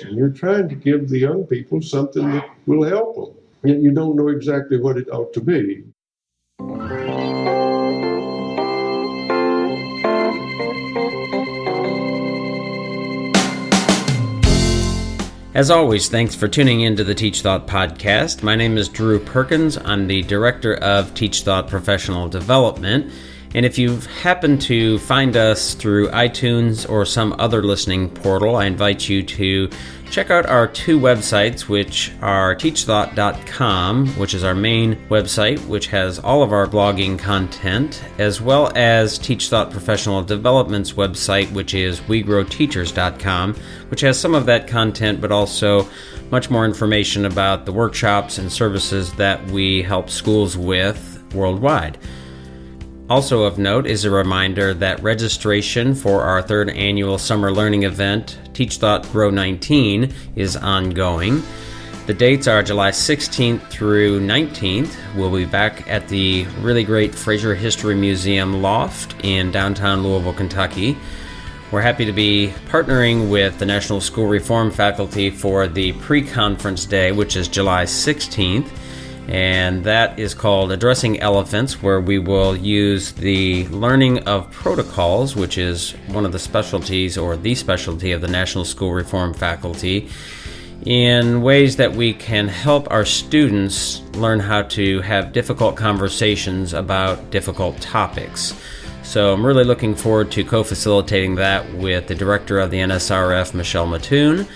And you're trying to give the young people something that will help them. Yet you don't know exactly what it ought to be. As always, thanks for tuning into the TeachThought podcast. My name is Drew Perkins. I'm the Director of TeachThought Professional Development. And if you've happened to find us through iTunes or some other listening portal, I invite you to check out our two websites, which are TeachThought.com, which is our main website, which has all of our blogging content, as well as TeachThought Professional Development's website, which is WeGrowTeachers.com, which has some of that content, but also much more information about the workshops and services that we help schools with worldwide. Also of note is a reminder that registration for our third annual summer learning event, TeachThought Grow 19, is ongoing. The dates are July 16th through 19th. We'll be back at the really great Fraser History Museum Loft in downtown Louisville, Kentucky. We're happy to be partnering with the National School Reform faculty for the pre-conference day, which is July 16th. And that is called Addressing Elephants, where we will use the learning of protocols, which is one of the specialties or the specialty of the National School Reform faculty, in ways that we can help our students learn how to have difficult conversations about difficult topics. So I'm really looking forward to co-facilitating that with the director of the NSRF, Michelle Mattoon.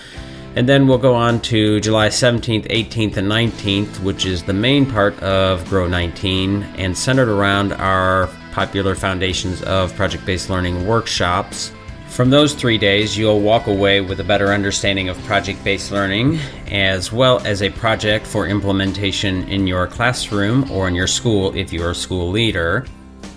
And then we'll go on to July 17th, 18th, and 19th, which is the main part of Grow 19 and centered around our popular Foundations of Project-Based Learning workshops. From those 3 days, you'll walk away with a better understanding of project-based learning, as well as a project for implementation in your classroom or in your school if you're a school leader.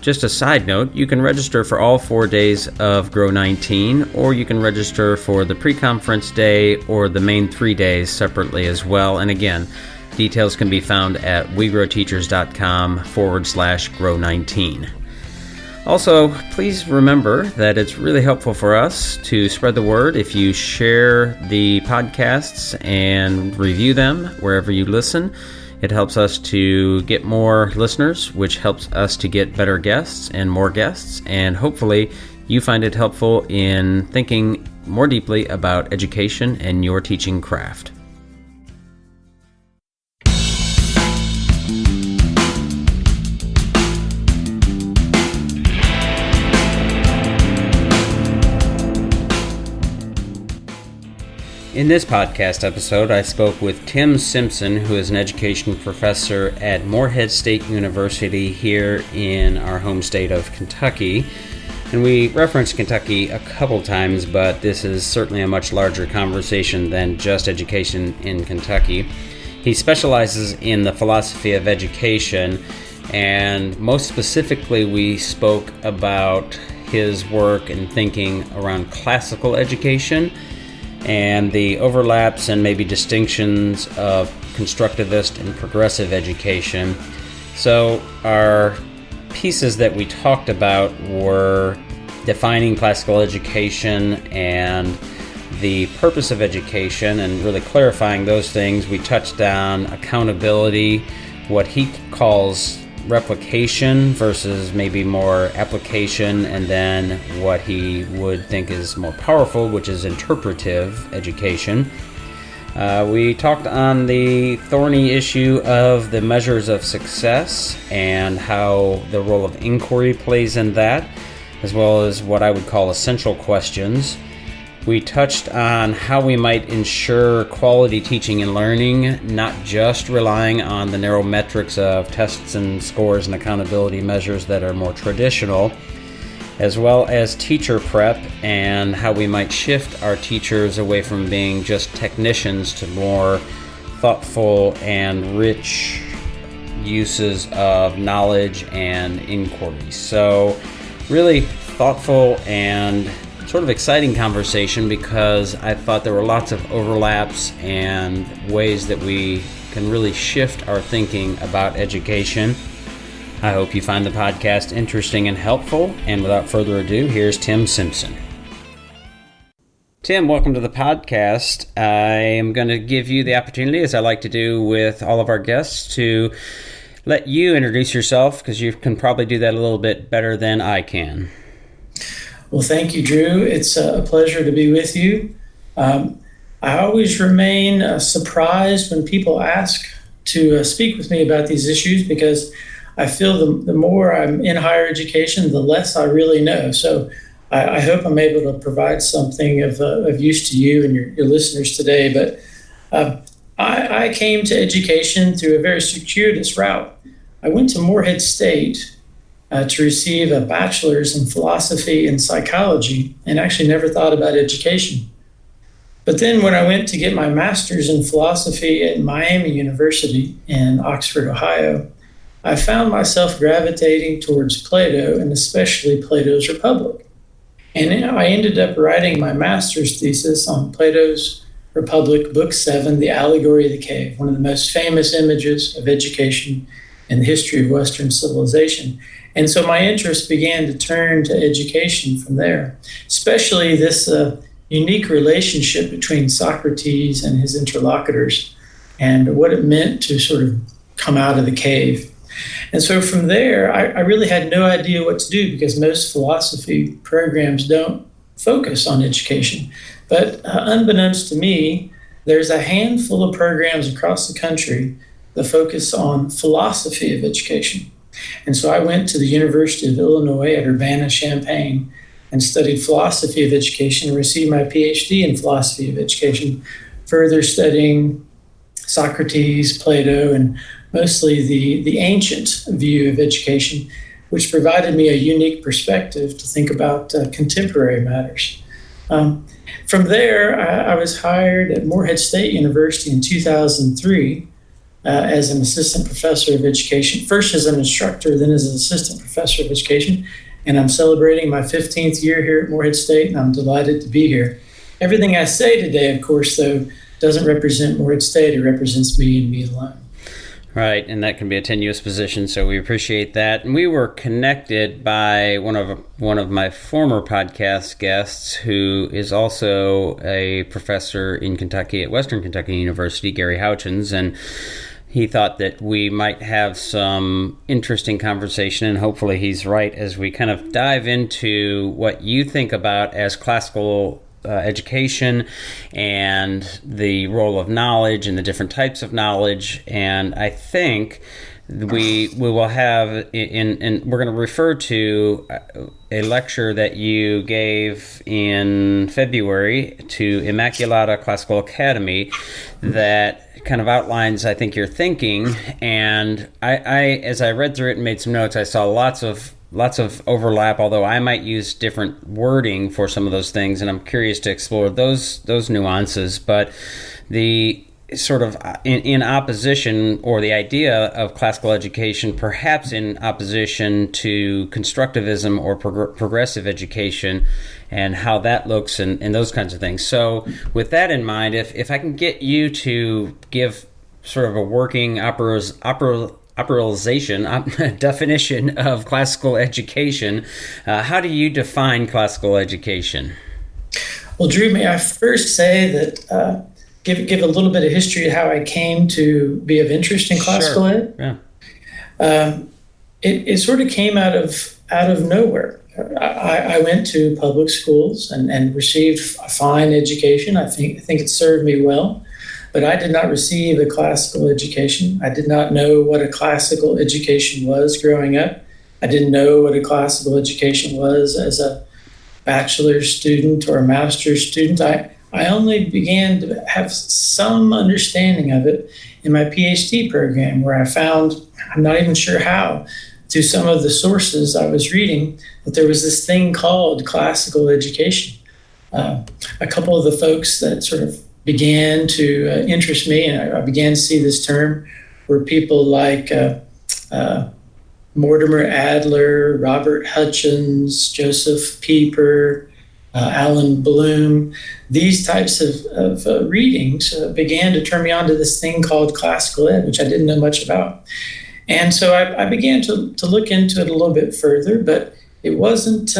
Just a side note, you can register for all 4 days of Grow 19, or you can register for the pre-conference day or the main 3 days separately as well. And again, details can be found at wegrowteachers.com/Grow19. Also, please remember that it's really helpful for us to spread the word if you share the podcasts and review them wherever you listen. It helps us to get more listeners, which helps us to get better guests and more guests, and hopefully you find it helpful in thinking more deeply about education and your teaching craft. In this podcast episode, I spoke with Tim Simpson, who is an education professor at Morehead State University here in our home state of Kentucky. And we referenced Kentucky a couple times, but this is certainly a much larger conversation than just education in Kentucky. He specializes in the philosophy of education, and most specifically, we spoke about his work and thinking around classical education and the overlaps and maybe distinctions of constructivist and progressive education. So our pieces that we talked about were defining classical education and the purpose of education and really clarifying those things. We touched on accountability, what he calls replication versus maybe more application, and then what he would think is more powerful, which is interpretive education. We talked on the thorny issue of the measures of success and how the role of inquiry plays in that, as well as what I would call essential questions. We touched on how we might ensure quality teaching and learning, not just relying on the narrow metrics of tests and scores and accountability measures that are more traditional, as well as teacher prep and how we might shift our teachers away from being just technicians to more thoughtful and rich uses of knowledge and inquiry. So really thoughtful and sort of exciting conversation because I thought there were lots of overlaps and ways that we can really shift our thinking about education. I hope you find the podcast interesting and helpful. And without further ado, here's Tim Simpson. Tim, welcome to the podcast. I am going to give you the opportunity, as I like to do with all of our guests, to let you introduce yourself, because you can probably do that a little bit better than I can. Well, thank you, Drew. It's a pleasure to be with you. I always remain surprised when people ask to speak with me about these issues, because I feel the more I'm in higher education, the less I really know. So I hope I'm able to provide something of use to you and your listeners today. But I came to education through a very circuitous route. I went to Morehead State to receive a bachelor's in philosophy and psychology, and actually never thought about education. But then when I went to get my master's in philosophy at Miami University in Oxford, Ohio, I found myself gravitating towards Plato, and especially Plato's Republic. And I ended up writing my master's thesis on Plato's Republic, Book 7, The Allegory of the Cave, one of the most famous images of education in the history of Western civilization. And so my interest began to turn to education from there, especially this unique relationship between Socrates and his interlocutors, and what it meant to sort of come out of the cave. And so from there, I really had no idea what to do, because most philosophy programs don't focus on education. But unbeknownst to me, there's a handful of programs across the country that focus on philosophy of education. And so I went to the University of Illinois at Urbana-Champaign and studied philosophy of education and received my PhD in philosophy of education, further studying Socrates, Plato, and mostly the ancient view of education, which provided me a unique perspective to think about contemporary matters. From there, I was hired at Morehead State University in 2003 as an assistant professor of education, first as an instructor, then as an assistant professor of education. And I'm celebrating my 15th year here at Morehead State, and I'm delighted to be here. Everything I say today, of course, though, doesn't represent Morehead State. It represents me and me alone. Right, and that can be a tenuous position, so we appreciate that. And we were connected by one of my former podcast guests, who is also a professor in Kentucky at Western Kentucky University, Gary Hutchins, and he thought that we might have some interesting conversation, and hopefully he's right, as we kind of dive into what you think about as classical education and the role of knowledge and the different types of knowledge. And I think we will have, and we're going to refer to a lecture that you gave in February to Immaculata Classical Academy that kind of outlines, I think, your thinking. And I as I read through it and made some notes, I saw lots of overlap, although I might use different wording for some of those things, and I'm curious to explore those nuances. But the sort of in opposition, or the idea of classical education perhaps in opposition to constructivism or progressive education, and how that looks, and those kinds of things. So with that in mind, if I can get you to give sort of a working definition of classical education, how do you define classical education? Well, Drew, may I first say that give a little bit of history of how I came to be of interest in classical ed. Yeah. It sort of came out of nowhere. I went to public schools and received a fine education. I think it served me well. But I did not receive a classical education. I did not know what a classical education was growing up. I didn't know what a classical education was as a bachelor's student or a master's student. I only began to have some understanding of it in my PhD program, where I found, I'm not even sure how, through some of the sources I was reading, that there was this thing called classical education. A couple of the folks that sort of began to interest me, and I began to see this term, were people like Mortimer Adler, Robert Hutchins, Joseph Pieper, Alan Bloom. These types of readings began to turn me on to this thing called classical ed, which I didn't know much about. And so I began to look into it a little bit further, but it wasn't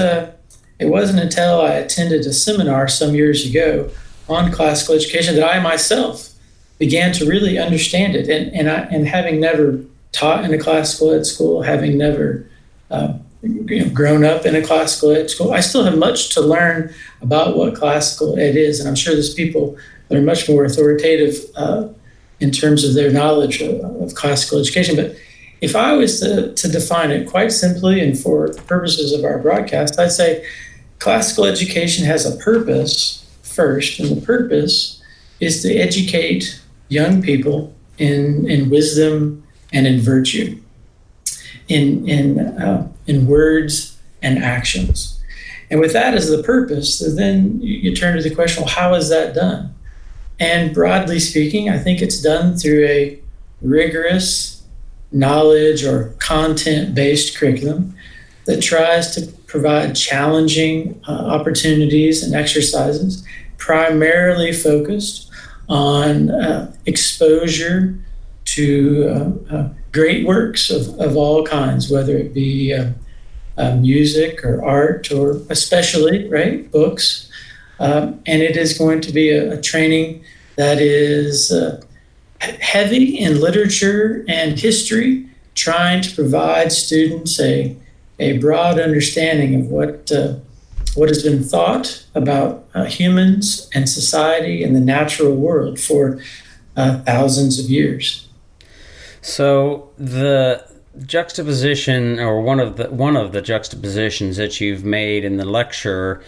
it wasn't until I attended a seminar some years ago on classical education that I myself began to really understand it. And having never taught in a classical ed school, having never grown up in a classical ed school, I still have much to learn about what classical ed is. And I'm sure there's people that are much more authoritative in terms of their knowledge of classical education. But if I was to define it quite simply and for the purposes of our broadcast, I'd say classical education has a purpose first, and the purpose is to educate young people in wisdom and in virtue, in words and actions. And with that as the purpose, then you turn to the question, well, how is that done? And broadly speaking, I think it's done through a rigorous knowledge or content-based curriculum that tries to provide challenging opportunities and exercises, primarily focused on exposure to great works of all kinds, whether it be music or art or especially, right, books. And it is going to be a training that is heavy in literature and history, trying to provide students a broad understanding of what has been thought about humans and society and the natural world for thousands of years. So the juxtaposition, or one of the juxtapositions that you've made in the lecture,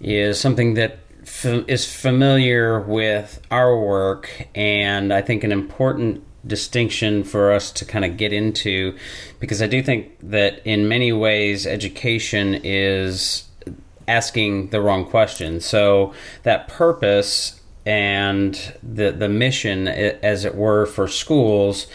is something that is familiar with our work, and I think an important distinction for us to kind of get into, because I do think that in many ways education is asking the wrong question. So that purpose and the mission, as it were, for schools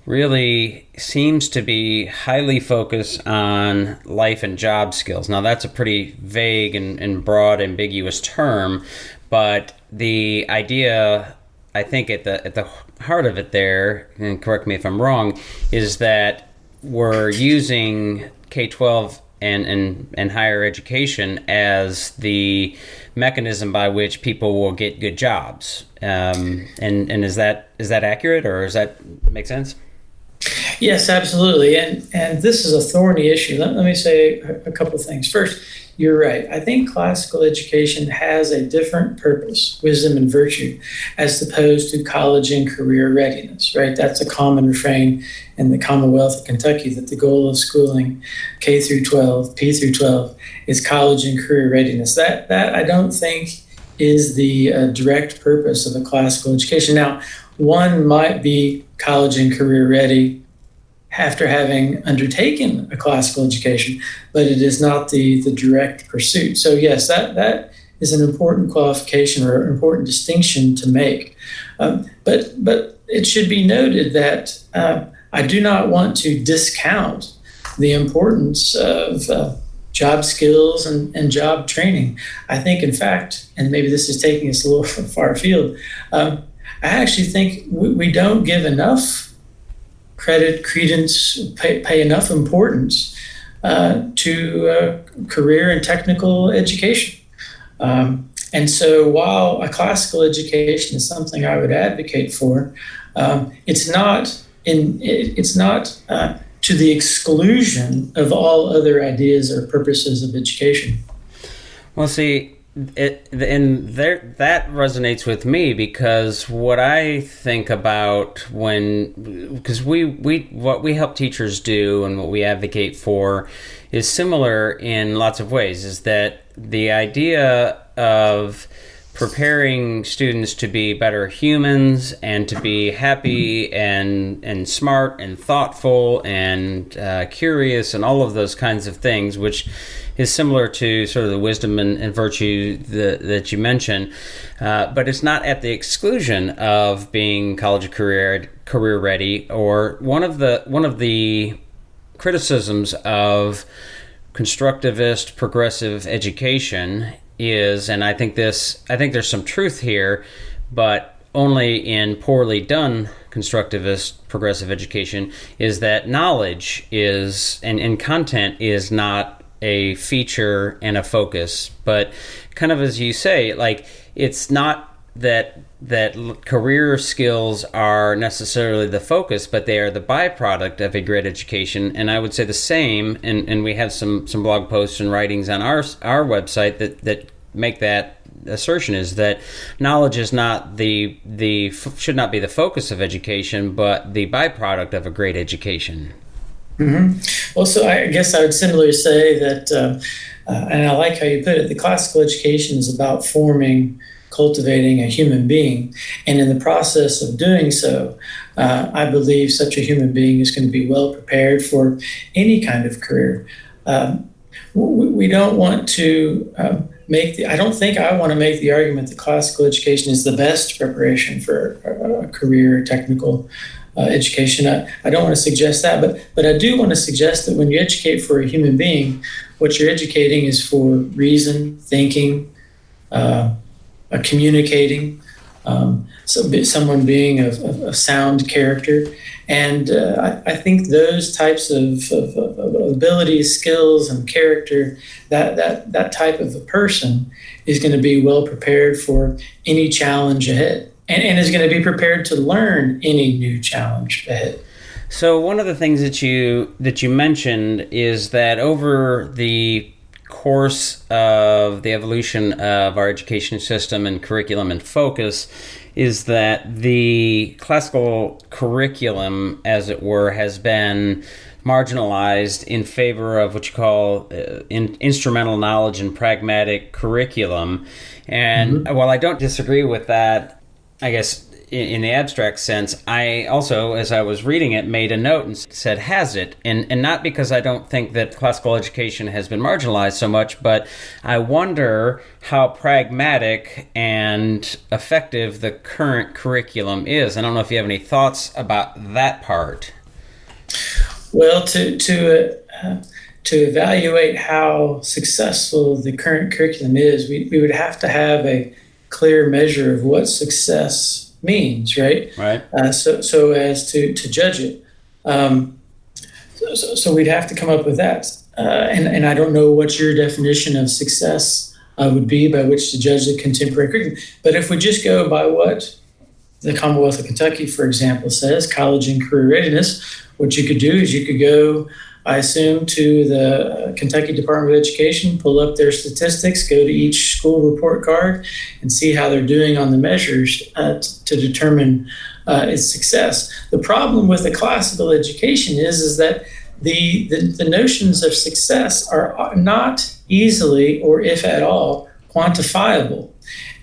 really seems to be highly focused on life and job skills. Now, that's a pretty vague and broad, ambiguous term, but the idea, I think, at the heart of it there, and correct me if I'm wrong, is that we're using K-12 and higher education as the mechanism by which people will get good jobs. And is that accurate, or does that make sense? Yes, absolutely. And this is a thorny issue. Let me say a couple of things. First, you're right. I think classical education has a different purpose, wisdom and virtue, as opposed to college and career readiness, right? That's a common refrain in the Commonwealth of Kentucky, that the goal of schooling K through 12, P through 12, is college and career readiness. That I don't think is the direct purpose of a classical education. Now, one might be college and career ready after having undertaken a classical education, but it is not the direct pursuit. So yes, that is an important qualification or important distinction to make. But it should be noted that I do not want to discount the importance of job skills and job training. I think, in fact, and maybe this is taking us a little far afield, I actually think we don't give enough credit, credence, pay enough importance to career and technical education. And so while a classical education is something I would advocate for, it's not to the exclusion of all other ideas or purposes of education. Well, see, that resonates with me, because what I think about because what we help teachers do and what we advocate for is similar in lots of ways, is that the idea of preparing students to be better humans and to be happy and smart and thoughtful and curious and all of those kinds of things, which is similar to sort of the wisdom and virtue that you mentioned, but it's not at the exclusion of being college career ready. Or one of the criticisms of constructivist progressive education is, and I think there's some truth here, but only in poorly done constructivist progressive education, is that knowledge is and content is not a feature and a focus. But kind of as you say, like, it's not that career skills are necessarily the focus, but they are the byproduct of a great education. And I would say the same, and we have some blog posts and writings on our website that make that assertion, is that knowledge is not should not be the focus of education, but the byproduct of a great education. Mm-hmm. Well, so I guess I would similarly say that, and I like how you put it, the classical education is about cultivating a human being. And in the process of doing so, I believe such a human being is going to be well prepared for any kind of career. We don't want to I don't think I want to make the argument that classical education is the best preparation for a career, technical education. I don't want to suggest that, but I do want to suggest that when you educate for a human being, what you're educating is for reason, thinking, communicating, someone being of sound character. And I think those types of abilities, skills, and character, that type of a person is going to be well prepared for any challenge ahead, and is going to be prepared to learn any new challenge ahead. So one of the things that you mentioned is that over the course of the evolution of our education system and curriculum and focus is that the classical curriculum, as it were, has been marginalized in favor of what you call instrumental knowledge and pragmatic curriculum. And while I don't disagree with that, I guess in the abstract sense, I also, as I was reading it, made a note and said, has it? And not because I don't think that classical education has been marginalized so much, but I wonder how pragmatic and effective the current curriculum is. I don't know if you have any thoughts about that part. Well, to evaluate how successful the current curriculum is, we would have to have a clear measure of what success means, right? Right. So as to judge it. So we'd have to come up with that. And I don't know what your definition of success would be by which to judge the contemporary curriculum. But if we just go by what the Commonwealth of Kentucky, for example, says, college and career readiness, what you could do is you could go, I assume, to the Kentucky Department of Education, pull up their statistics, go to each school report card, and see how they're doing on the measures to determine its success. The problem with the classical education is that the notions of success are not easily, or if at all, quantifiable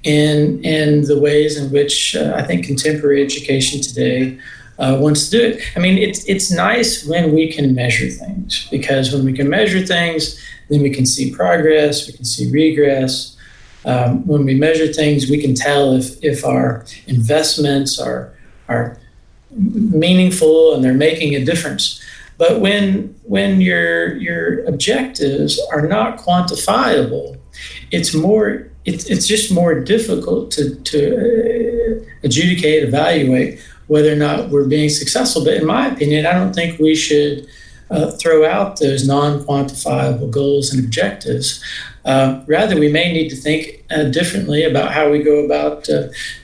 in the ways in which I think contemporary education today wants to do it. I mean, it's nice when we can measure things, because when we can measure things, then we can see progress, we can see regress. When we measure things, we can tell if our investments are meaningful and they're making a difference. But when your objectives are not quantifiable, it's just more difficult to adjudicate, evaluate whether or not we're being successful. But in my opinion, I don't think we should throw out those non-quantifiable goals and objectives. Rather, we may need to think differently about how we go about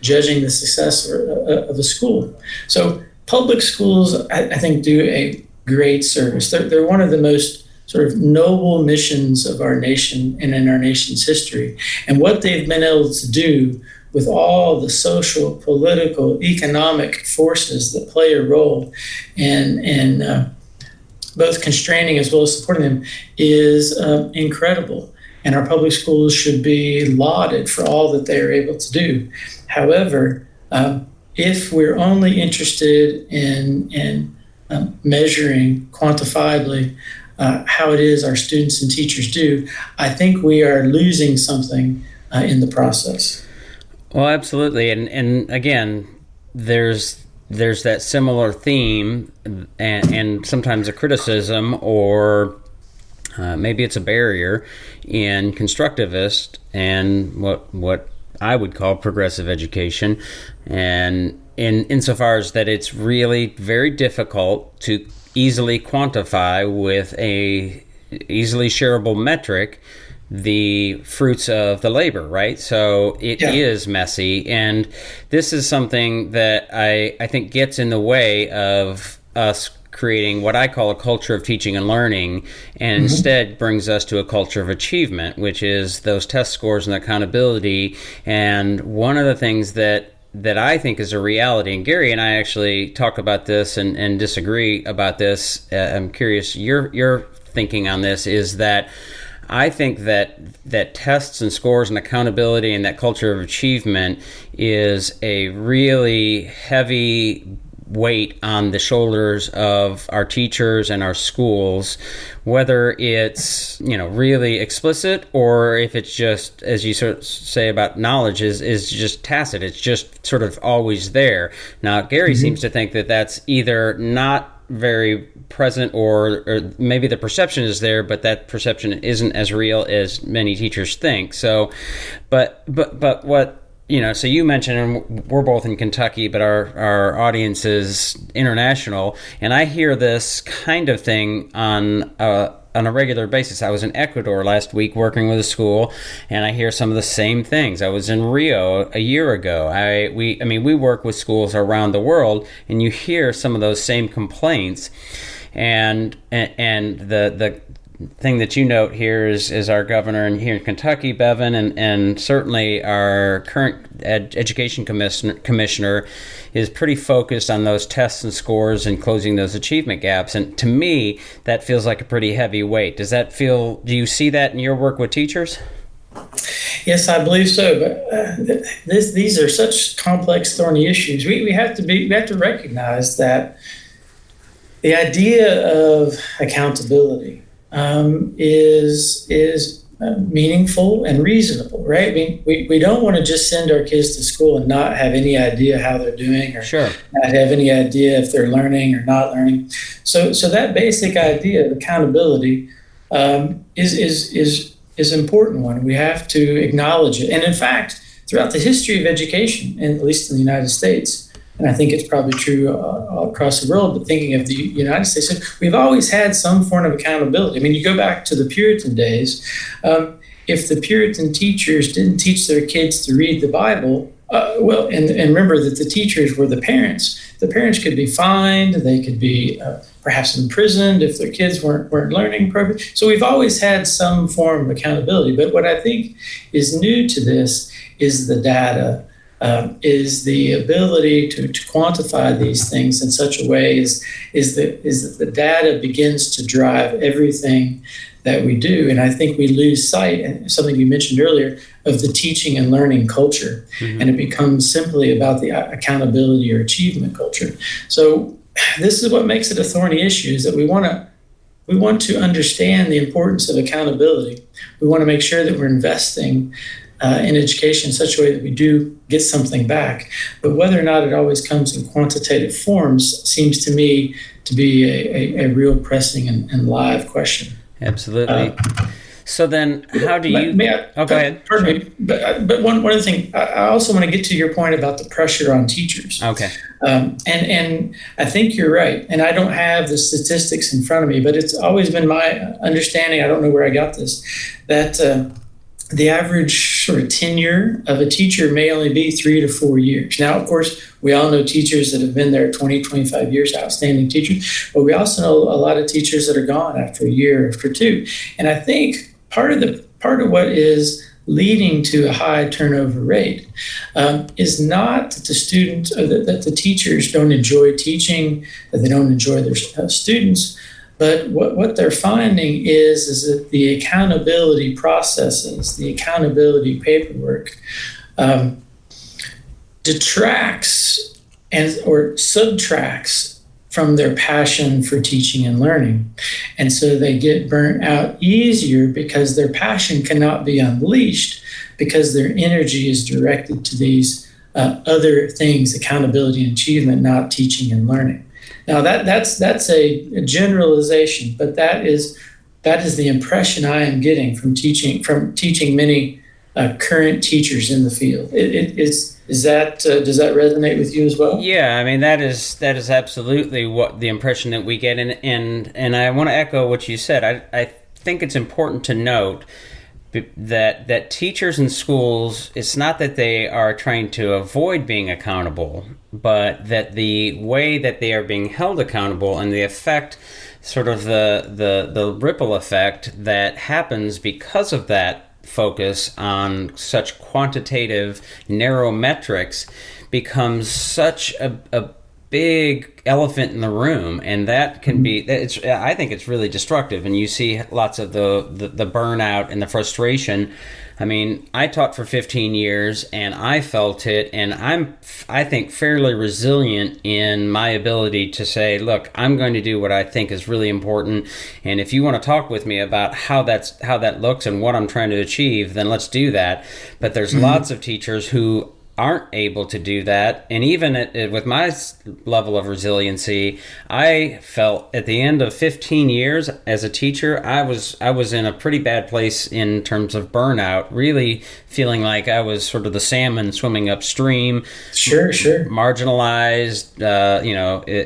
judging the success of a school. So public schools, I think, do a great service. They're one of the most sort of noble missions of our nation and in our nation's history. And what they've been able to do with all the social, political, economic forces that play a role in both constraining as well as supporting them is incredible. And our public schools should be lauded for all that they are able to do. However, if we're only interested in measuring quantifiably how it is our students and teachers do, I think we are losing something in the process. Well, absolutely. And again, there's that similar theme and sometimes a criticism, or maybe it's a barrier in constructivist and what I would call progressive education, and insofar as that it's really very difficult to easily quantify with a easily shareable metric the fruits of the labor, right? So it is messy, and this is something that I think gets in the way of us creating what I call a culture of teaching and learning, and instead brings us to a culture of achievement, which is those test scores and accountability. And one of the things that I think is a reality, and Gary and I actually talk about this and disagree about this. I'm curious your thinking on this, is that I think that tests and scores and accountability and that culture of achievement is a really heavy weight on the shoulders of our teachers and our schools, whether it's, really explicit, or if it's just, as you sort of say about knowledge, is just tacit. It's just sort of always there. Now, Gary seems to think that that's either not very present, or maybe the perception is there, but that perception isn't as real as many teachers think. So, but what, so you mentioned, and we're both in Kentucky, but our audience is international, and I hear this kind of thing on a regular basis. I was in Ecuador last week working with a school, and I hear some of the same things. I was in Rio a year ago. We work with schools around the world, and you hear some of those same complaints. And the thing that you note here is our governor here in Kentucky, Bevin, and certainly our current education commissioner is pretty focused on those tests and scores and closing those achievement gaps. And to me, that feels like a pretty heavy weight. Do you see that in your work with teachers? Yes, I believe so. But these are such complex, thorny issues. We have to recognize that the idea of accountability is meaningful and reasonable, right? We don't want to just send our kids to school and not have any idea how they're doing, or not have any idea if they're learning or not learning. So that basic idea of accountability is an important one. We have to acknowledge it. And in fact, throughout the history of education, and at least in the United States, and I think it's probably true all across the world, but thinking of the United States, we've always had some form of accountability. I mean, you go back to the Puritan days, if the Puritan teachers didn't teach their kids to read the Bible, and remember that the teachers were the parents could be fined, they could be perhaps imprisoned if their kids weren't learning appropriately. So we've always had some form of accountability. But what I think is new to this is the data. Is the ability to quantify these things in such a way is that the data begins to drive everything that we do. And I think we lose sight, and something you mentioned earlier, of the teaching and learning culture. And it becomes simply about the accountability or achievement culture. So this is what makes it a thorny issue, is that we want to understand the importance of accountability. We want to make sure that we're investing in education in such a way that we do get something back. But whether or not it always comes in quantitative forms seems to me to be a real pressing and live question. Absolutely. So then how do you... go ahead. Pardon me. But one other thing, I also want to get to your point about the pressure on teachers. Okay. And I think you're right. And I don't have the statistics in front of me, but it's always been my understanding, I don't know where I got this, that the average sort of tenure of a teacher may only be 3 to 4 years. Now, of course, we all know teachers that have been there 20, 25 years, outstanding teachers, but we also know a lot of teachers that are gone after a year, after 2. And I think part of what is leading to a high turnover rate is not that that the teachers don't enjoy teaching, that they don't enjoy their students, but what they're finding is that the accountability processes, the accountability paperwork detracts or subtracts from their passion for teaching and learning. And so they get burnt out easier because their passion cannot be unleashed because their energy is directed to these other things, accountability and achievement, not teaching and learning. Now that's a generalization, but that is the impression I am getting from teaching many current teachers in the field. Does that resonate with you as well? Yeah, I mean that is absolutely what the impression that we get, and I want to echo what you said. I think it's important to note that teachers in schools, it's not that they are trying to avoid being accountable, but that the way that they are being held accountable and the effect, sort of the ripple effect that happens because of that focus on such quantitative, narrow metrics becomes such a big elephant in the room, and that can be, I think it's really destructive, and you see lots of the burnout and the frustration. I mean, I taught for 15 years and I felt it, and I think fairly resilient in my ability to say, look, I'm going to do what I think is really important, and if you want to talk with me about how that looks and what I'm trying to achieve, then let's do that. But there's lots of teachers who aren't able to do that. And even with my level of resiliency, I felt at the end of 15 years as a teacher, I was in a pretty bad place in terms of burnout, really feeling like I was sort of the salmon swimming upstream. Sure. Marginalized,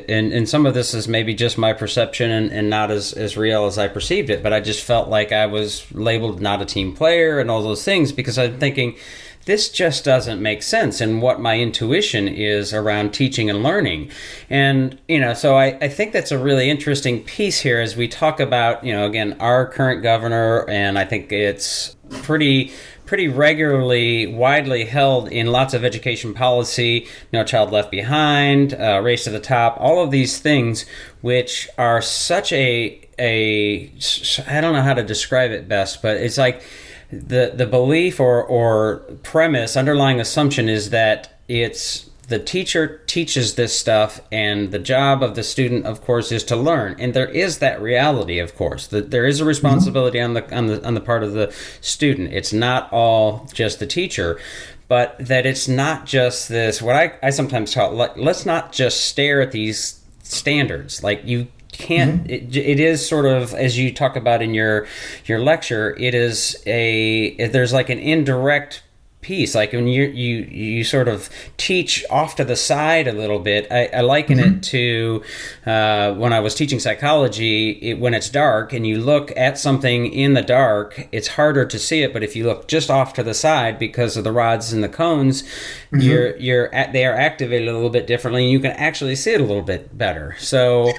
and some of this is maybe just my perception and not as real as I perceived it, but I just felt like I was labeled not a team player and all those things, because I'm thinking, this just doesn't make sense in what my intuition is around teaching and learning. And, so I think that's a really interesting piece here as we talk about, again, our current governor, and I think it's pretty regularly, widely held in lots of education policy, No Child Left Behind, Race to the Top, all of these things, which are such I don't know how to describe it best, but it's like, the belief or premise, underlying assumption is that it's the teacher teaches this stuff, and the job of the student, of course, is to learn. And there is that reality, of course, that there is a responsibility on the part of the student. It's not all just the teacher, but that it's not just this. What I sometimes taught, let's not just stare at these standards. Like you can't. It is sort of, as you talk about in your lecture, it is there's like an indirect piece, like when you sort of teach off to the side a little bit. I liken it to when I was teaching psychology, when it's dark and you look at something in the dark, it's harder to see it, but if you look just off to the side because of the rods and the cones, they are activated a little bit differently, and you can actually see it a little bit better. So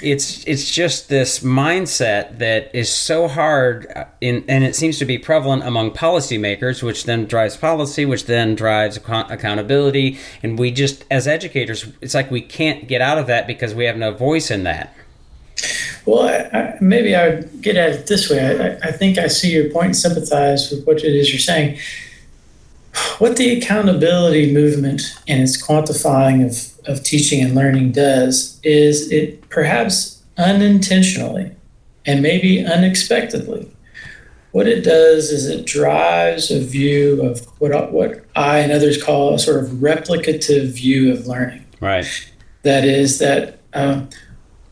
it's just this mindset that is so hard, and it seems to be prevalent among policymakers, which then drives policy, which then drives accountability. And we just, as educators, it's like we can't get out of that because we have no voice in that. Well, maybe I would get at it this way. I think I see your point and sympathize with what it is you're saying. What the accountability movement and its quantifying of teaching and learning does is it perhaps unintentionally and maybe unexpectedly, what it does is it drives a view of what I and others call a sort of replicative view of learning. Right. That is that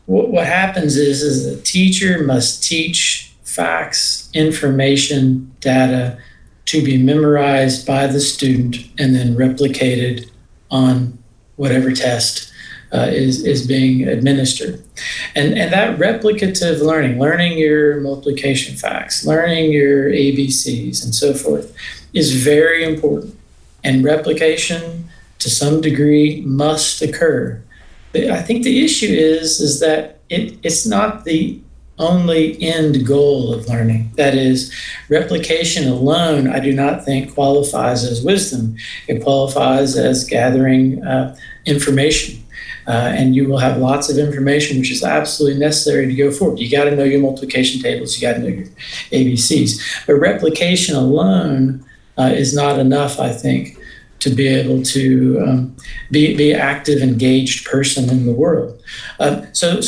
what happens is the teacher must teach facts, information, data to be memorized by the student and then replicated on whatever test is being administered. And that replicative learning your multiplication facts, learning your ABCs and so forth, is very important. And replication, to some degree, must occur. I think the issue is that it's not the only end goal of learning. That is, replication alone, I do not think qualifies as wisdom. It qualifies as gathering information. And you will have lots of information which is absolutely necessary to go forward. You got to know your multiplication tables. You got to know your ABCs. But replication alone is not enough, I think, to be able to be an active, engaged person in the world. So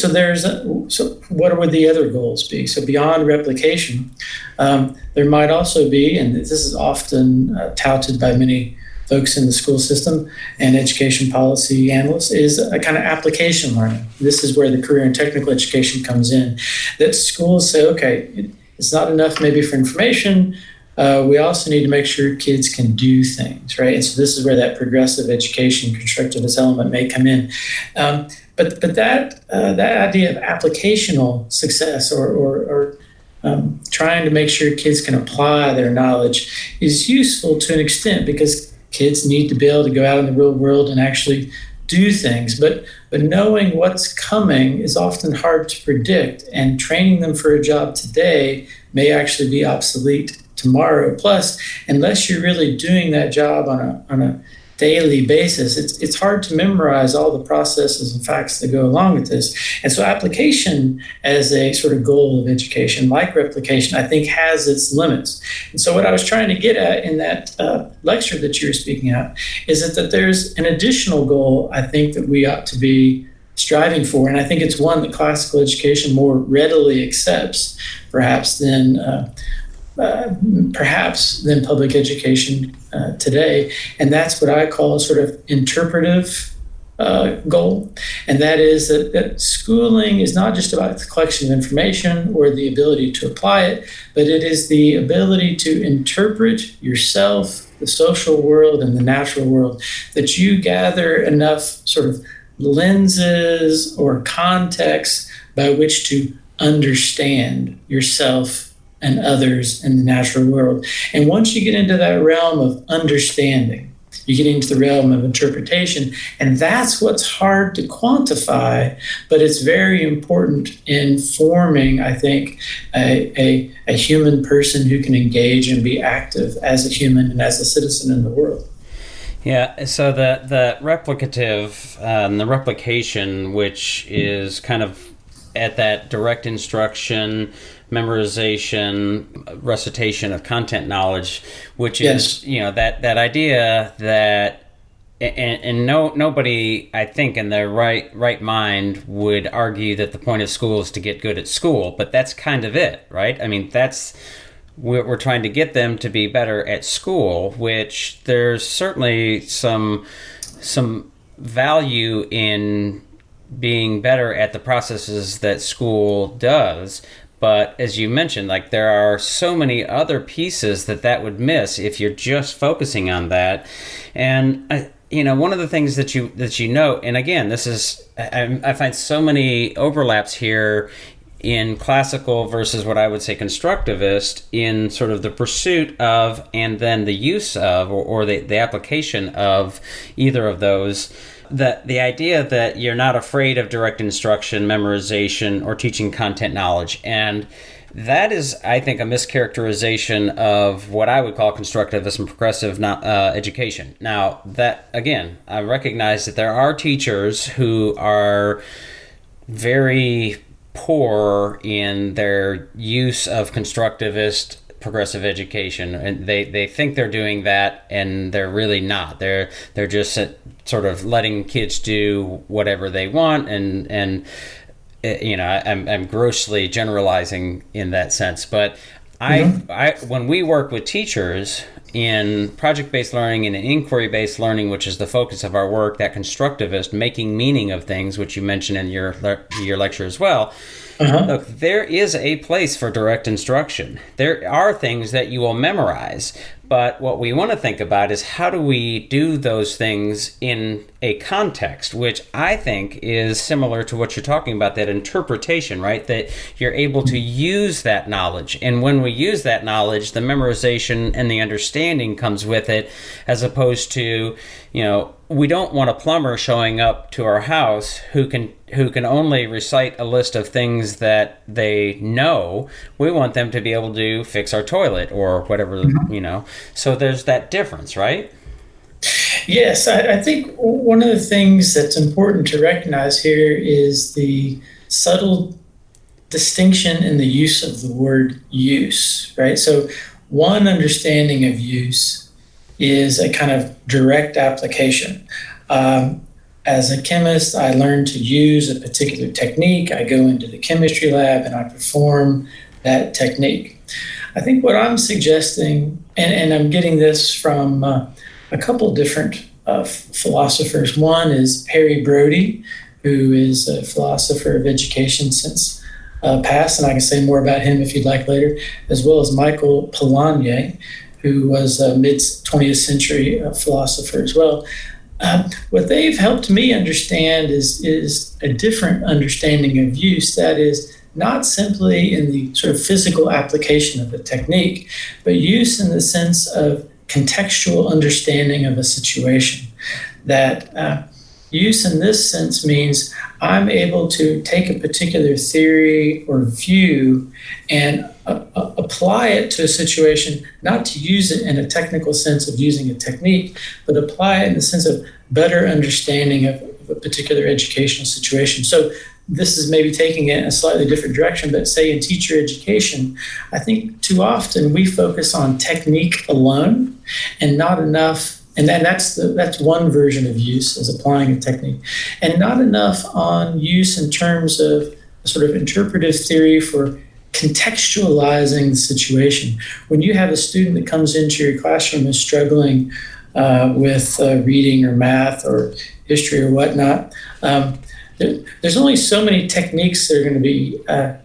what would the other goals be? So beyond replication, there might also be, and this is often touted by many folks in the school system and education policy analysts, is a kind of application learning. This is where the career and technical education comes in. That schools say, okay, it's not enough maybe for information. We also need to make sure kids can do things, right? And so this is where that progressive education, constructivist element may come in. But that idea of applicational success or trying to make sure kids can apply their knowledge is useful to an extent because kids need to be able to go out in the real world and actually do things. But knowing what's coming is often hard to predict, and training them for a job today may actually be obsolete tomorrow. Plus, unless you're really doing that job on a daily basis, it's hard to memorize all the processes and facts that go along with this. And so application as a sort of goal of education, like replication, I think has its limits. And so what I was trying to get at in that lecture that you were speaking at is that there's an additional goal I think that we ought to be striving for. And I think it's one that classical education more readily accepts, perhaps than public education today. And that's what I call a sort of interpretive goal. And that is that schooling is not just about the collection of information or the ability to apply it, but it is the ability to interpret yourself, the social world, and the natural world, that you gather enough sort of lenses or context by which to understand yourself and others in the natural world. And once you get into that realm of understanding, you get into the realm of interpretation, and that's what's hard to quantify, but it's very important in forming, I think, a human person who can engage and be active as a human and as a citizen in the world. Yeah, so the replicative, the replication, which is kind of at that direct instruction, memorization, recitation of content knowledge, which is, that idea that, and nobody, I think, in their right mind would argue that the point of school is to get good at school, but that's kind of it, right? I mean, we're trying to get them to be better at school, which there's certainly some value in being better at the processes that school does. But as you mentioned, like, there are so many other pieces that would miss if you're just focusing on that. And one of the things that you note, and again, this is, I find so many overlaps here in classical versus what I would say constructivist, in sort of the pursuit of and then the use of or the application of either of those. The idea that you're not afraid of direct instruction, memorization, or teaching content knowledge. And that is, I think, a mischaracterization of what I would call constructivist and progressive education. Now, that, again, I recognize that there are teachers who are very poor in their use of constructivist progressive education, and they think they're doing that, and they're really not. They're just sort of letting kids do whatever they want, and I'm grossly generalizing in that sense. But I when we work with teachers in project-based learning and in inquiry-based learning, which is the focus of our work, that constructivist making meaning of things, which you mentioned in your lecture as well. Look, there is a place for direct instruction. There are things that you will memorize, but what we want to think about is how do we do those things in a context, which I think is similar to what you're talking about, that interpretation, right? That you're able to use that knowledge. And when we use that knowledge, the memorization and the understanding comes with it, as opposed to, we don't want a plumber showing up to our house who can only recite a list of things that they know. We want them to be able to fix our toilet or whatever, So there's that difference, right? Yes, I think one of the things that's important to recognize here is the subtle distinction in the use of the word use, right? So one understanding of use is a kind of direct application. As a chemist, I learn to use a particular technique. I go into the chemistry lab and I perform that technique. I think what I'm suggesting, and I'm getting this from a couple different philosophers. One is Broudy, who is a philosopher of education since past, and I can say more about him if you'd like later, as well as Michael Polanyi, who was a mid-20th century philosopher as well. What they've helped me understand is a different understanding of use. That is, not simply in the sort of physical application of a technique, but use in the sense of contextual understanding of a situation. That use in this sense means I'm able to take a particular theory or view and apply it to a situation, not to use it in a technical sense of using a technique, but apply it in the sense of better understanding of a particular educational situation. So this is maybe taking it in a slightly different direction, but say in teacher education, I think too often we focus on technique alone and not enough. And then that's one version of use, as applying a technique, and not enough on use in terms of a sort of interpretive theory for contextualizing the situation. When you have a student that comes into your classroom and is struggling with reading or math or history or whatnot, there's only so many techniques that are going to be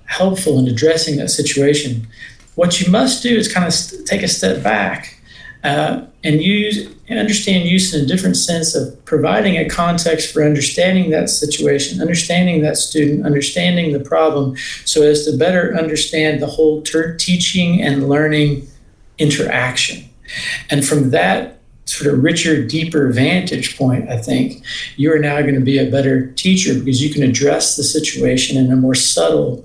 helpful in addressing that situation. What you must do is kind of take a step back and understand use in a different sense of providing a context for understanding that situation, understanding that student, understanding the problem, so as to better understand the whole teaching and learning interaction. And from that sort of richer, deeper vantage point, I think you are now going to be a better teacher because you can address the situation in a more subtle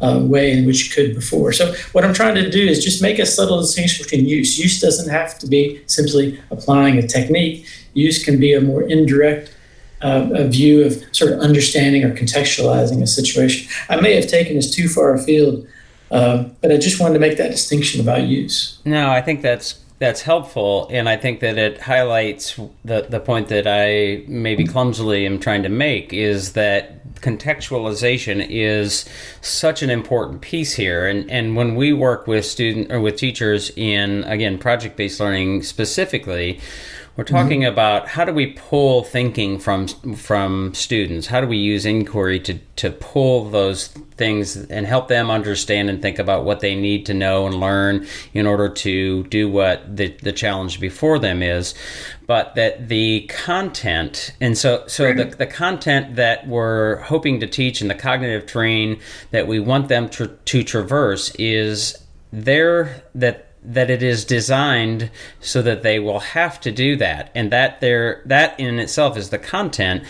way in which you could before. So what I'm trying to do is just make a subtle distinction between use. Use doesn't have to be simply applying a technique. Use can be a more indirect a view of sort of understanding or contextualizing a situation. I may have taken this too far afield, but I just wanted to make that distinction about use. No, I think that's helpful, and I think that it highlights the point that I maybe clumsily am trying to make, is that contextualization is such an important piece here. And when we work with teachers in, again, project-based learning specifically, we're talking about how do we pull thinking from students? How do we use inquiry to pull those things and help them understand and think about what they need to know and learn in order to do what the challenge before them is? But that the content, and so the content that we're hoping to teach and the cognitive terrain that we want them to traverse is there, that it is designed so that they will have to do that, and that in itself is the content.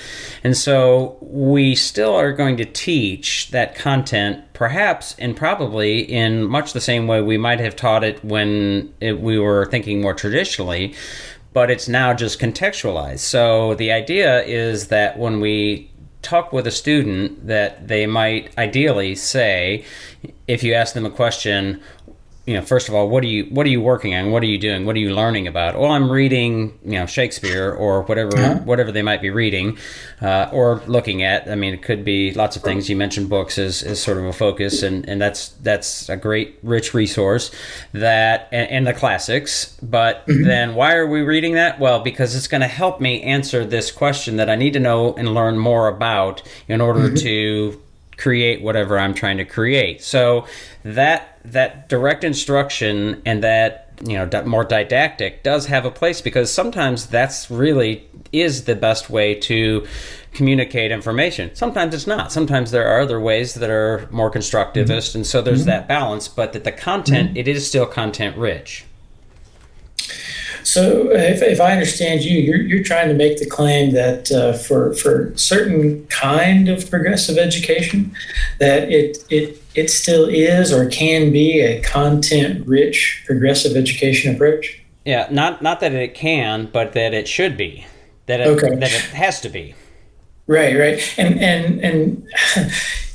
And so we still are going to teach that content, perhaps and probably in much the same way we might have taught it when we were thinking more traditionally, but it's now just contextualized. So the idea is that when we talk with a student, that they might ideally say, if you ask them a question, first of all, what are you working on? What are you doing? What are you learning about? Well, I'm reading, Shakespeare or whatever they might be reading or looking at. I mean, it could be lots of things. You mentioned books as sort of a focus, and that's a great, rich resource and the classics. But then why are we reading that? Well, because it's going to help me answer this question that I need to know and learn more about in order to create whatever I'm trying to create. So that direct instruction and that more didactic does have a place, because sometimes that's really is the best way to communicate information. Sometimes it's not. Sometimes there are other ways that are more constructivist, and so there's that balance, but that the content, it is still content rich. So if I understand you're trying to make the claim that for certain kind of progressive education, that it still is or can be a content-rich progressive education approach? Yeah, not that it can, but that it should be, that it has to be. Right, and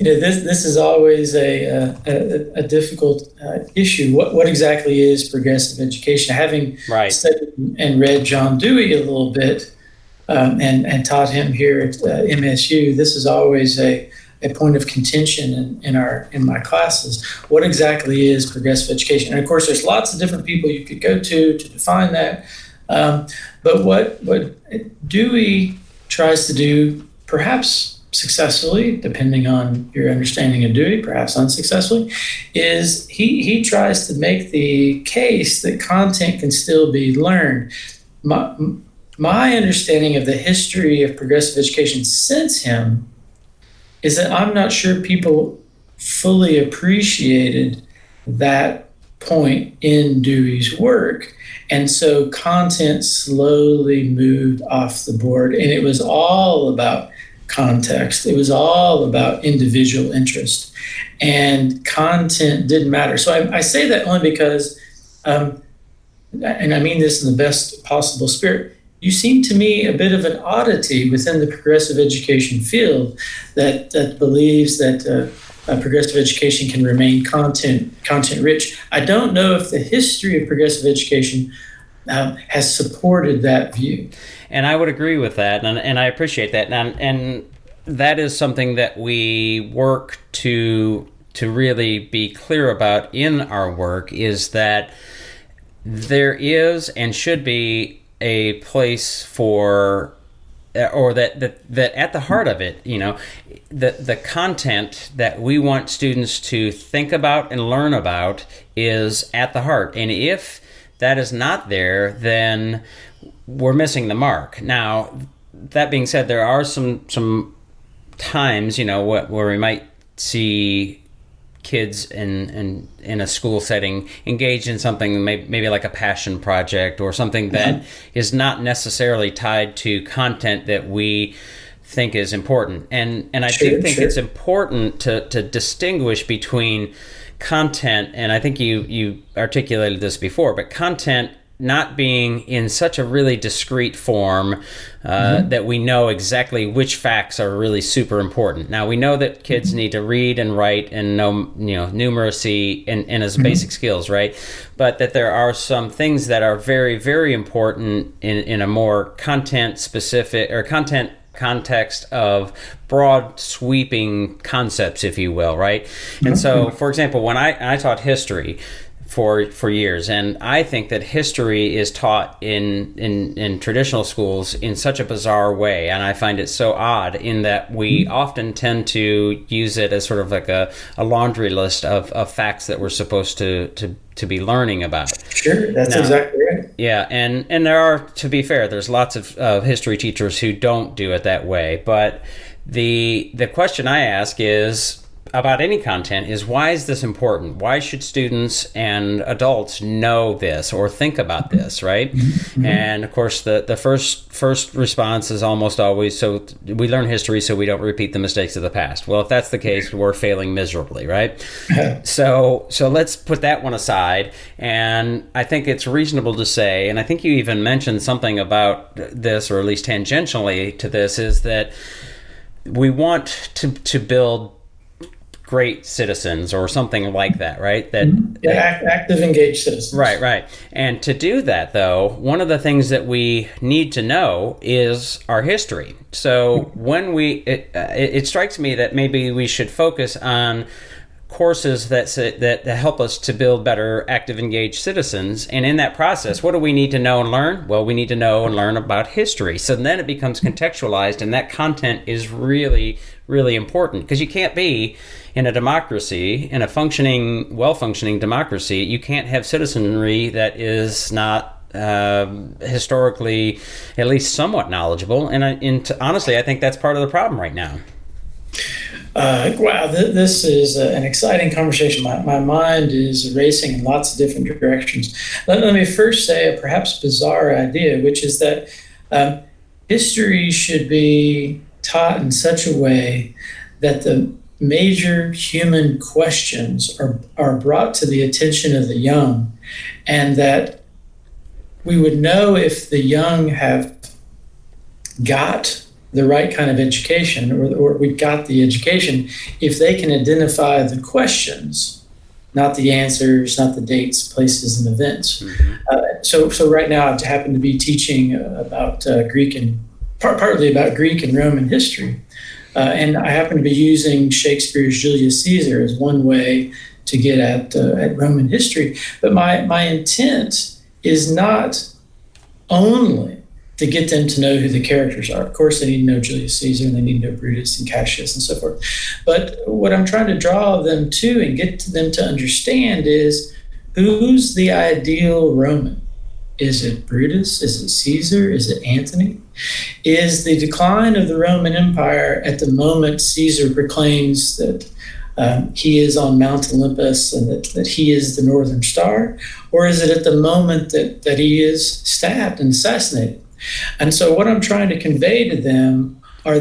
this is always a difficult issue. What exactly is progressive education? Having studied and read John Dewey a little bit and taught him here at MSU, this is always a point of contention in my classes. What exactly is progressive education? And of course, there's lots of different people you could go to define that. But what Dewey tries to do, perhaps successfully, depending on your understanding of Dewey, perhaps unsuccessfully, is he tries to make the case that content can still be learned. My understanding of the history of progressive education since him is that I'm not sure people fully appreciated that point in Dewey's work. And so content slowly moved off the board, and it was all about context. It was all about individual interest, and content didn't matter. So I say that only because, and I mean this in the best possible spirit, you seem to me a bit of an oddity within the progressive education field that believes that progressive education can remain content rich. I don't know if the history of progressive education has supported that view. And I would agree with that, and I appreciate that. And that is something that we work to really be clear about in our work, is that there is and should be a place for, or that at the heart of it, the content that we want students to think about and learn about is at the heart. And if that is not there, then we're missing the mark. Now, that being said, there are some times, where we might see kids in a school setting engaged in something maybe like a passion project or something that is not necessarily tied to content that we think is important. And I do think it's important to distinguish between content, and I think you articulated this before, but content not being in such a really discrete form that we know exactly which facts are really super important. Now, we know that kids need to read and write and know numeracy and as basic skills, right? But that there are some things that are very, very important in a more content-specific or context of broad sweeping concepts, if you will, right? And so, for example, when I taught history for years, and I think that history is taught in traditional schools in such a bizarre way, and I find it so odd in that we often tend to use it as sort of like a laundry list of facts that we're supposed to be learning about. Sure, that's exactly right. Yeah, and there are, to be fair, there's lots of history teachers who don't do it that way, but the question I ask is, about any content, is why is this important? Why should students and adults know this or think about this, right? And of course, the first response is almost always, so we learn history so we don't repeat the mistakes of the past. Well, if that's the case, we're failing miserably, right? So let's put that one aside. And I think it's reasonable to say, and I think you even mentioned something about this, or at least tangentially to this, is that we want to build great citizens or something like that, right? Active, engaged citizens. Right. And to do that, though, one of the things that we need to know is our history. So when it strikes me that maybe we should focus on courses that help us to build better active, engaged citizens. And in that process, what do we need to know and learn? Well, we need to know and learn about history. So then it becomes contextualized, and that content is really, really important, because you can't be in a democracy, in a well-functioning democracy, you can't have citizenry that is not historically at least somewhat knowledgeable. And honestly, I think that's part of the problem right now. Wow, this is an exciting conversation. My mind is racing in lots of different directions. Let me first say a perhaps bizarre idea, which is that history should be taught in such a way that the major human questions are brought to the attention of the young, and that we would know if the young have got the right kind of education, or we got the education, if they can identify the questions, not the answers, not the dates, places, and events. So right now I happen to be teaching about partly about Greek and Roman history. And I happen to be using Shakespeare's Julius Caesar as one way to get at Roman history. But my intent is not only to get them to know who the characters are. Of course, they need to know Julius Caesar, and they need to know Brutus and Cassius and so forth. But what I'm trying to draw them to and get them to understand is, who's the ideal Roman? Is it Brutus? Is it Caesar? Is it Antony? Is the decline of the Roman Empire at the moment Caesar proclaims that he is on Mount Olympus and that he is the Northern Star? Or is it at the moment that he is stabbed and assassinated? And so what I'm trying to convey to them are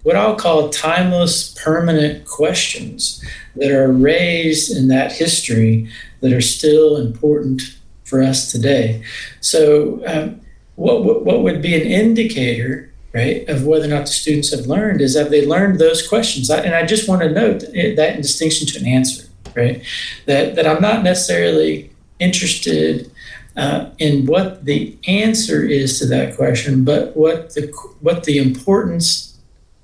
what I'll call timeless, permanent questions that are raised in that history that are still important for us today. So what would be an indicator, right, of whether or not the students have learned is have they learned those questions? And I just want to note that in distinction to an answer, right, that I'm not necessarily interested in what the answer is to that question, but what the importance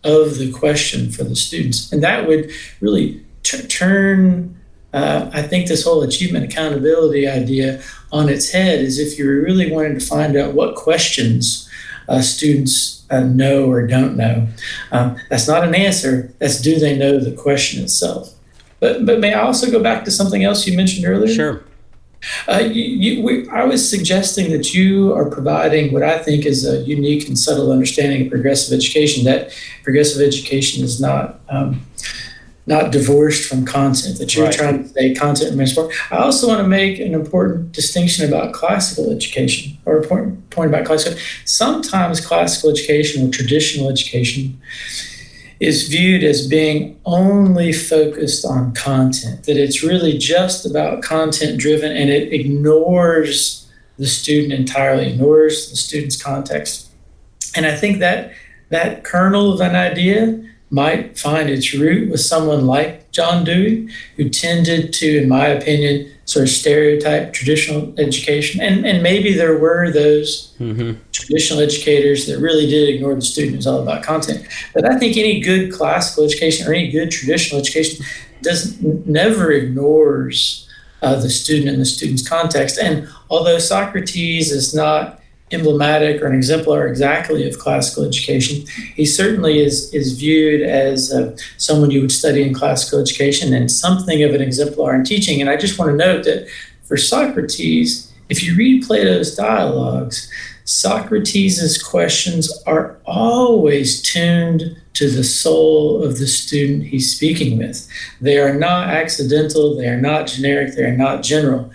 of the question for the students. And that would really turn, I think, this whole achievement accountability idea on its head, is if you're really wanting to find out what questions students know or don't know. That's not an answer. That's, do they know the question itself? But may I also go back to something else you mentioned earlier? Sure. I was suggesting that you are providing what I think is a unique and subtle understanding of progressive education, that progressive education is not divorced from content, that you're trying to say content remains important. I also want to make an important distinction about classical education, or a point about classical. Sometimes classical education or traditional education is viewed as being only focused on content, that it's really just about content driven, and it ignores the student entirely, ignores the student's context. And I think that kernel of an idea might find its root with someone like John Dewey, who tended to, in my opinion, sort of stereotype traditional education. And maybe there were those traditional educators that really did ignore the student. It was all about content. But I think any good classical education or any good traditional education never ignores the student and the student's context. And although Socrates is not emblematic or an exemplar exactly of classical education, he certainly is viewed as someone you would study in classical education and something of an exemplar in teaching. And I just want to note that for Socrates, if you read Plato's dialogues, Socrates' questions are always tuned to the soul of the student he's speaking with. They are not accidental, they are not generic, they are not general.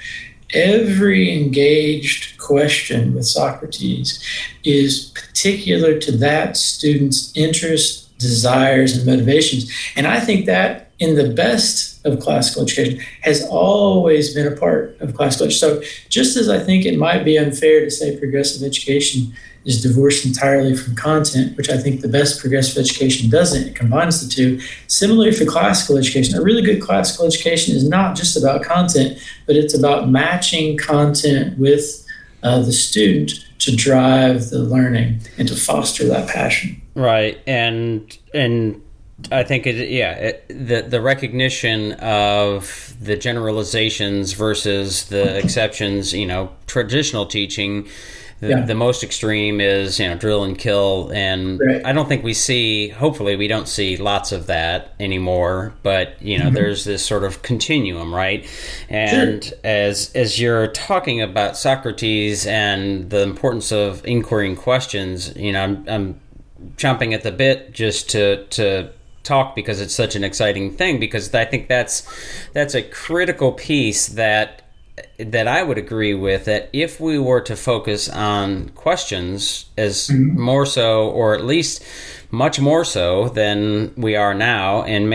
Every engaged question with Socrates is particular to that student's interests, desires, and motivations. And I think that in the best of classical education has always been a part of classical education. So just as I think it might be unfair to say progressive education is divorced entirely from content, which I think the best progressive education doesn't, it combines the two. Similarly for classical education, a really good classical education is not just about content, but it's about matching content with the student to drive the learning and to foster that passion. Right. And I think the recognition of the generalizations versus the exceptions, traditional teaching, the most extreme is, drill and kill. And I don't think hopefully we don't see lots of that anymore, but, there's this sort of continuum, right? And as you're talking about Socrates and the importance of inquiring questions, I'm chomping at the bit just to talk, because it's such an exciting thing, because I think that's a critical piece that I would agree with, that if we were to focus on questions as more so, or at least much more so than we are now, and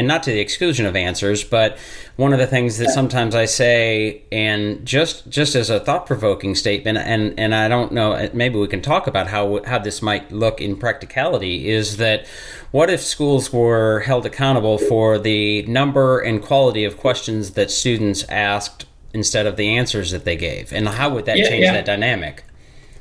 not to the exclusion of answers, but one of the things that sometimes I say, and just as a thought-provoking statement, and I don't know, maybe we can talk about how this might look in practicality, is that what if schools were held accountable for the number and quality of questions that students asked instead of the answers that they gave? And how would that change that dynamic?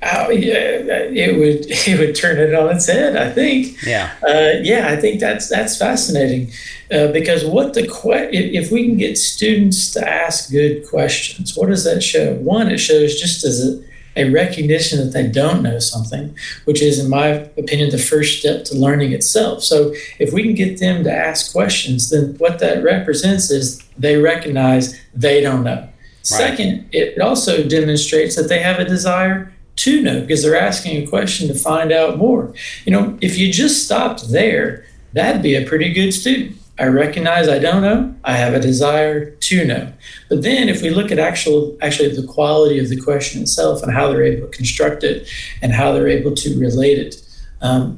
Oh, yeah, it would turn it on its head, I think. I think that's fascinating, because if we can get students to ask good questions, what does that show? One, it shows just as a recognition that they don't know something, which is, in my opinion, the first step to learning itself. So if we can get them to ask questions, then what that represents is they recognize they don't know. Second, it also demonstrates that they have a desire to know, because they're asking a question to find out more. If you just stopped there, that'd be a pretty good student. I recognize I don't know. I have a desire to know. But then if we look at actually the quality of the question itself and how they're able to construct it and how they're able to relate it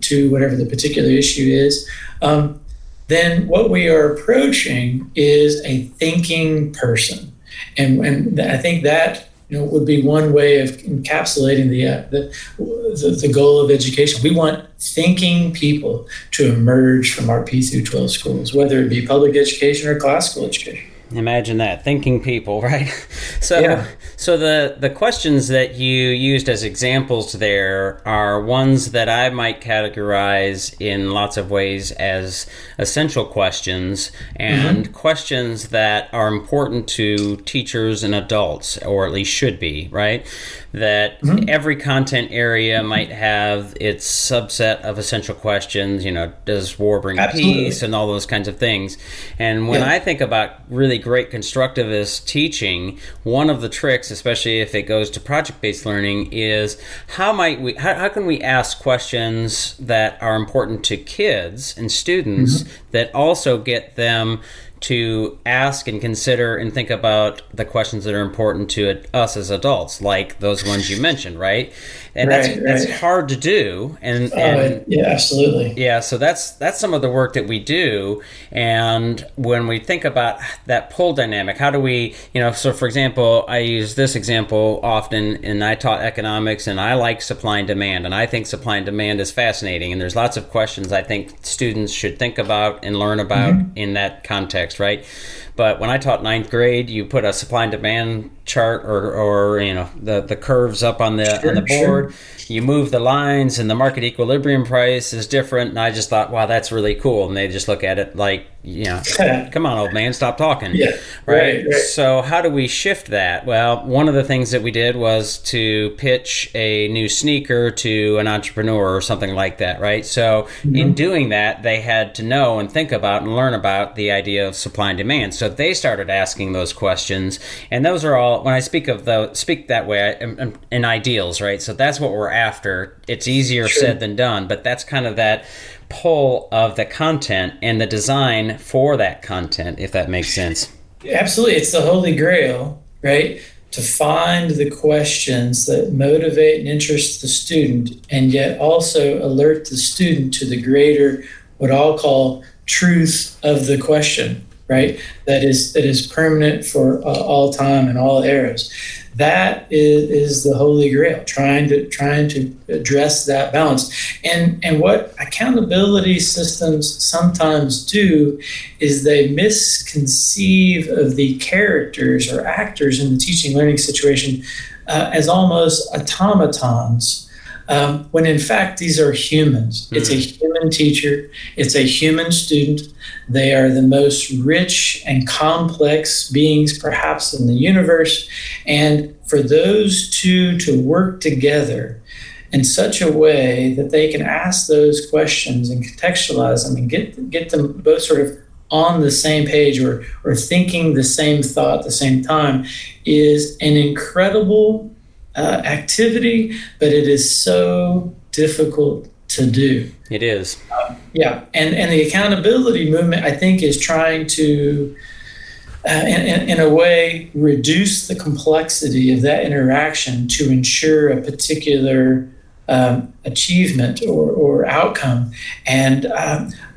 to whatever the particular issue is, then what we are approaching is a thinking person. And I think that would be one way of encapsulating the goal of education. We want thinking people to emerge from our P through 12 schools, whether it be public education or classical education. Imagine that, thinking people, right? So the questions that you used as examples there are ones that I might categorize in lots of ways as essential questions and questions that are important to teachers and adults, or at least should be, right? That every content area might have its subset of essential questions, does war bring peace and all those kinds of things. And when I think about really great constructivist teaching, one of the tricks, especially if it goes to project-based learning, is how can we ask questions that are important to kids and students that also get them to ask and consider and think about the questions that are important to us as adults, like those ones you mentioned, right? And that's hard to do. And yeah, absolutely. Yeah, so that's some of the work that we do. And when we think about that pull dynamic, how do we, so for example, I use this example often, and I taught economics, and I like supply and demand, and I think supply and demand is fascinating. And there's lots of questions I think students should think about and learn about in that context, right? But when I taught ninth grade, you put a supply and demand chart or the curves up on the board. You move the lines, and the market equilibrium price is different. And I just thought, wow, that's really cool. And they just look at it like, come on, old man, stop talking. Yeah, right. So how do we shift that? Well, one of the things that we did was to pitch a new sneaker to an entrepreneur or something like that, right? So in doing that, they had to know and think about and learn about the idea of supply and demand. So they started asking those questions, and those are all, when I speak that way, in ideals, right? So that's what we're after. It's easier said than done, but that's kind of that pull of the content and the design for that content, if that makes sense. Absolutely. It's the Holy Grail, right? To find the questions that motivate and interest the student, and yet also alert the student to the greater, what I'll call, truth of the question, right? That is permanent for all time and all eras. That is the Holy Grail, trying to address that balance. And what accountability systems sometimes do is they misconceive of the characters or actors in the teaching learning situation as almost automatons, when in fact these are humans. It's a human teacher. It's a human student. They are the most rich and complex beings perhaps in the universe. And for those two to work together in such a way that they can ask those questions and contextualize them and get them both sort of on the same page or thinking the same thought at the same time is an incredible activity, but it is so difficult to do. It is. And the accountability movement, I think, is trying to, in a way, reduce the complexity of that interaction to ensure a particular achievement or outcome. And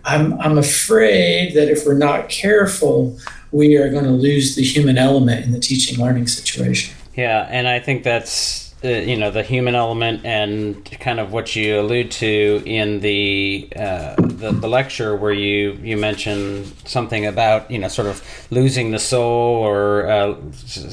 I'm afraid that if we're not careful, we are going to lose the human element in the teaching learning situation. Yeah, and I think that's the human element, and kind of what you allude to in the lecture where you mentioned something about sort of losing the soul, or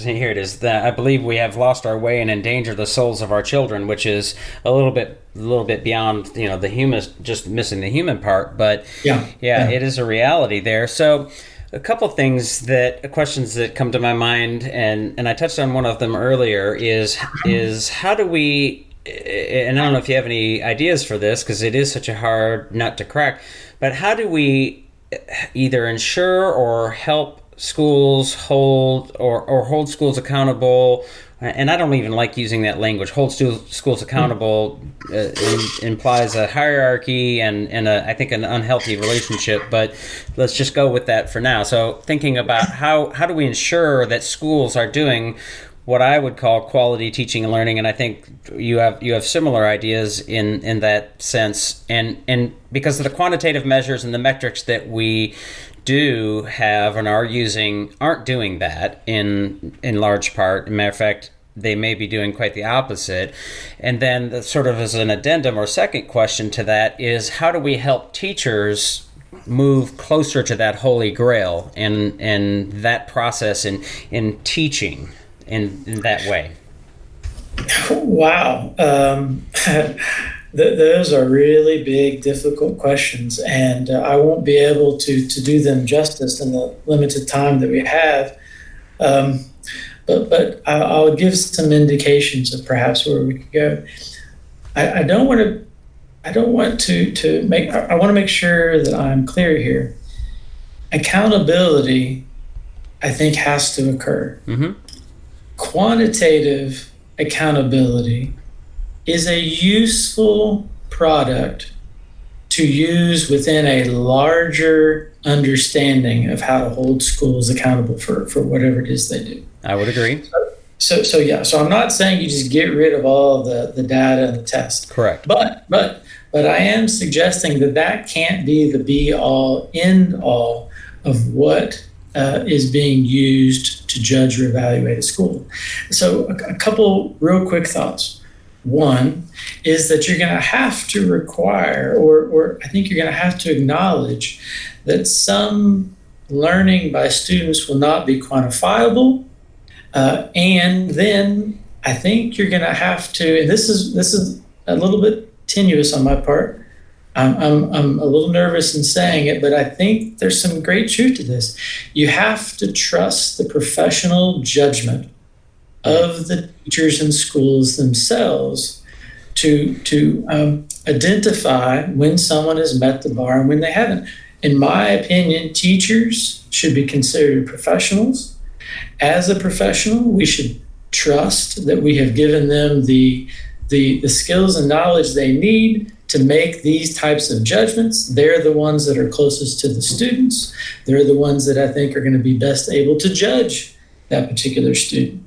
here it is, that I believe we have lost our way and endangered the souls of our children, which is a little bit beyond the human, just missing the human part, but it is a reality there. So a couple questions that come to my mind, and I touched on one of them earlier, is how do we, and I don't know if you have any ideas for this because it is such a hard nut to crack, but how do we either ensure or help schools hold or hold schools accountable, and I don't even like using that language. Hold schools accountable implies a hierarchy and I think an unhealthy relationship, but let's just go with that for now. So thinking about how do we ensure that schools are doing what I would call quality teaching and learning, and I think you have similar ideas in that sense, and because of the quantitative measures and the metrics that we do have and are using aren't doing that in large part. As a matter of fact, they may be doing quite the opposite. And then sort of as an addendum or second question to that is, how do we help teachers move closer to that Holy Grail and that process in teaching in that way? Wow. Those are really big, difficult questions, and I won't be able to do them justice in the limited time that we have. But I'll give some indications of perhaps where we could go. I want to make sure that I'm clear here. Accountability, I think, has to occur. Mm-hmm. Quantitative accountability is a useful product to use within a larger understanding of how to hold schools accountable for whatever it is they do. I would agree. So I'm not saying you just get rid of all the data and the tests. Correct. But I am suggesting that can't be the be all end all of what is being used to judge or evaluate a school. So a couple real quick thoughts. One is that you're going to have to require, or I think you're going to have to acknowledge that some learning by students will not be quantifiable. And then I think you're going to have to, and this is a little bit tenuous on my part. I'm a little nervous in saying it, but I think there's some great truth to this. You have to trust the professional judgment of the teachers and schools themselves to identify when someone has met the bar and when they haven't. In my opinion, teachers should be considered professionals. As a professional, we should trust that we have given them the skills and knowledge they need to make these types of judgments. They're the ones that are closest to the students. They're the ones that I think are going to be best able to judge that particular student.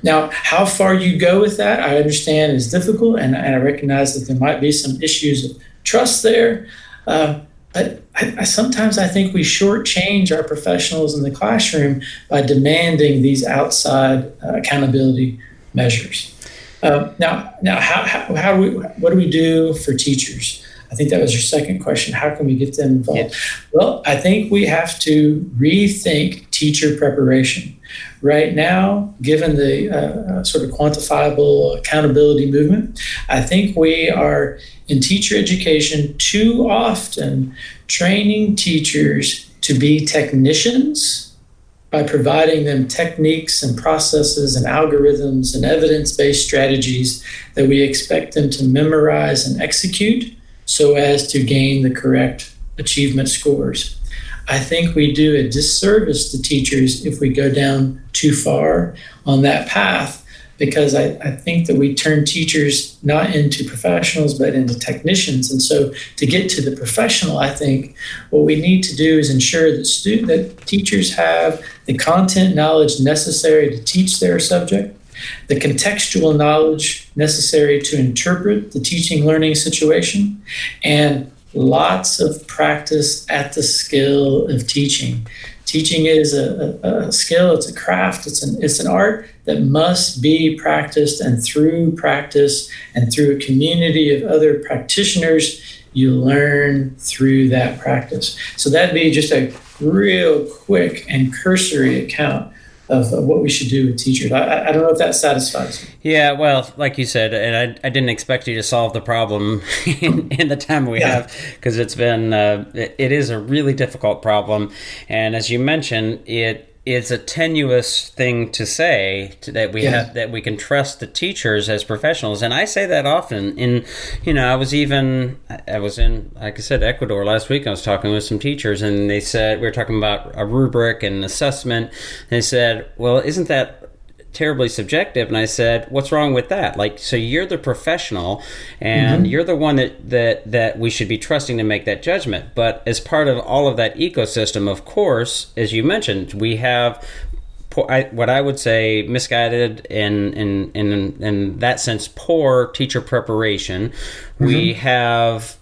Now, how far you go with that, I understand is difficult, and I recognize that there might be some issues of trust there. But sometimes I think we shortchange our professionals in the classroom by demanding these outside accountability measures. Now, what do we do for teachers? I think that was your second question. How can we get them involved? Yeah. Well, I think we have to rethink teacher preparation. Right now, given the sort of quantifiable accountability movement, I think we are in teacher education too often training teachers to be technicians by providing them techniques and processes and algorithms and evidence-based strategies that we expect them to memorize and execute so as to gain the correct achievement scores. I think we do a disservice to teachers if we go down too far on that path, because I think that we turn teachers not into professionals, but into technicians. And so to get to the professional, I think what we need to do is ensure that teachers have the content knowledge necessary to teach their subject, the contextual knowledge necessary to interpret the teaching learning situation, and lots of practice at the skill of teaching. Teaching is a skill, it's a craft, it's an art that must be practiced, and through practice and through a community of other practitioners, you learn through that practice. So that'd be just a real quick and cursory account of what we should do with teachers. I don't know if that satisfies you. Yeah, well, like you said, and I didn't expect you to solve the problem in the time we have, because it is a really difficult problem. And as you mentioned, it it's a tenuous thing to say that we have, that we can trust the teachers as professionals. And I say that often. I was in, like I said, Ecuador last week. I was talking with some teachers, and they said, we were talking about a rubric and assessment. And they said, well, isn't that terribly subjective? And I said, what's wrong with that? Like, so you're the professional, and you're the one that we should be trusting to make that judgment. But as part of all of that ecosystem, of course, as you mentioned, we have what I would say misguided in that sense, poor teacher preparation. We have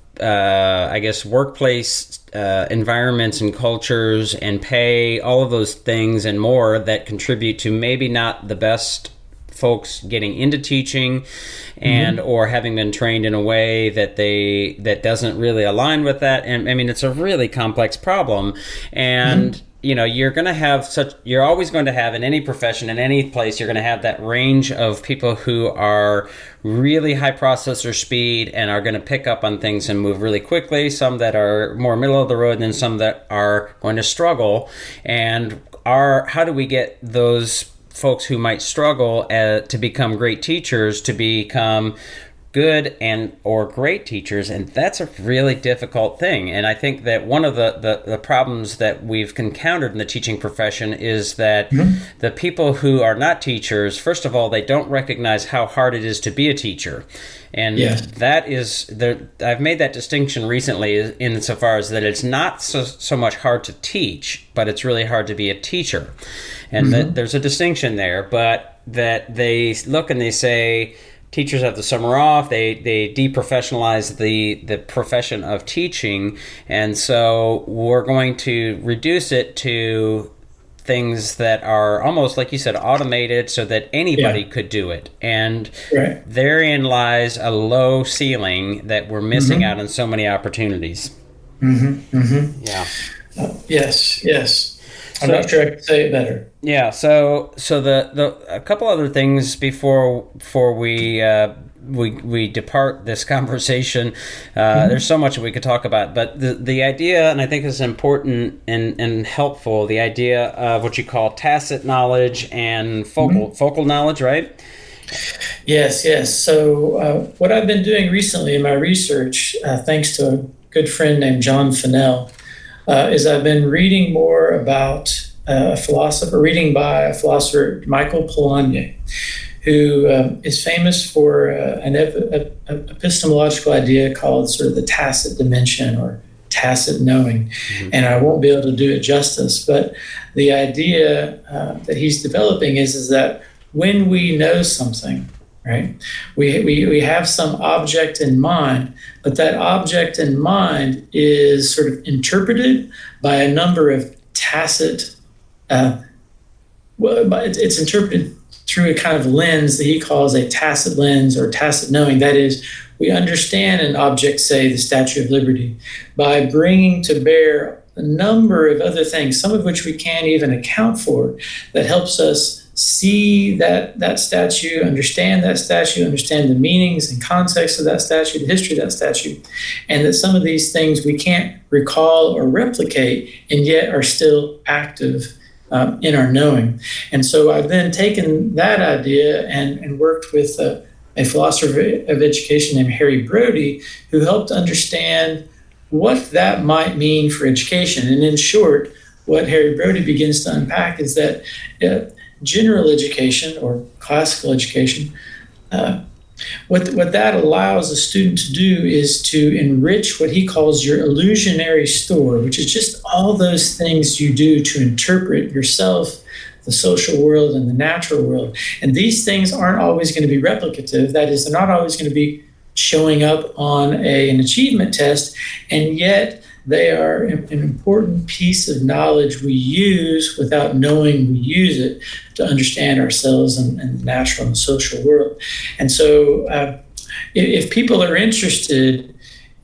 workplace environments and cultures and pay, all of those things and more that contribute to maybe not the best folks getting into teaching and or having been trained in a way that doesn't really align with that. And I mean, it's a really complex problem. And you're always going to have, in any profession, in any place, you're going to have that range of people who are really high processor speed and are going to pick up on things and move really quickly, some that are more middle of the road, and then some that are going to struggle. And how do we get those folks who might struggle to become great teachers, to become good and or great teachers? And that's a really difficult thing. And I think that one of the problems that we've encountered in the teaching profession is that the people who are not teachers, first of all, they don't recognize how hard it is to be a teacher. And that is, I've made that distinction recently insofar as that it's not so much hard to teach, but it's really hard to be a teacher. And that there's a distinction there, but that they look and they say, teachers have the summer off. They deprofessionalize the profession of teaching, and so we're going to reduce it to things that are almost, like you said, automated so that anybody could do it. And therein lies a low ceiling that we're missing out on so many opportunities. Yeah. Yes. I'm not sure I could say it better. Yeah. So a couple other things before we depart this conversation. There's so much that we could talk about, but the idea, and I think is important and helpful, the idea of what you call tacit knowledge and focal knowledge, right? Yes. So what I've been doing recently in my research, thanks to a good friend named John Fennell, is I've been reading more about reading by a philosopher, Michael Polanyi, who is famous for an epistemological idea called sort of the tacit dimension or tacit knowing. And I won't be able to do it justice, but the idea that he's developing is that when we know something, right, we have some object in mind, but that object in mind is sort of interpreted by a number of tacit, it's interpreted through a kind of lens that he calls a tacit lens or tacit knowing. That is, we understand an object, say the Statue of Liberty, by bringing to bear a number of other things, some of which we can't even account for, that helps us see that statue, understand the meanings and context of that statue, the history of that statue, and that some of these things we can't recall or replicate, and yet are still active in our knowing. And so I've then taken that idea and worked with a philosopher of education named Harry Broudy, who helped understand what that might mean for education. And in short, what Harry Broudy begins to unpack is that general education or classical education, what that allows a student to do is to enrich what he calls your illusionary store, which is just all those things you do to interpret yourself, the social world, and the natural world. And these things aren't always going to be replicative. That is, they're not always going to be showing up on an achievement test, and yet they are an important piece of knowledge we use without knowing we use it to understand ourselves and the natural and social world. And so if people are interested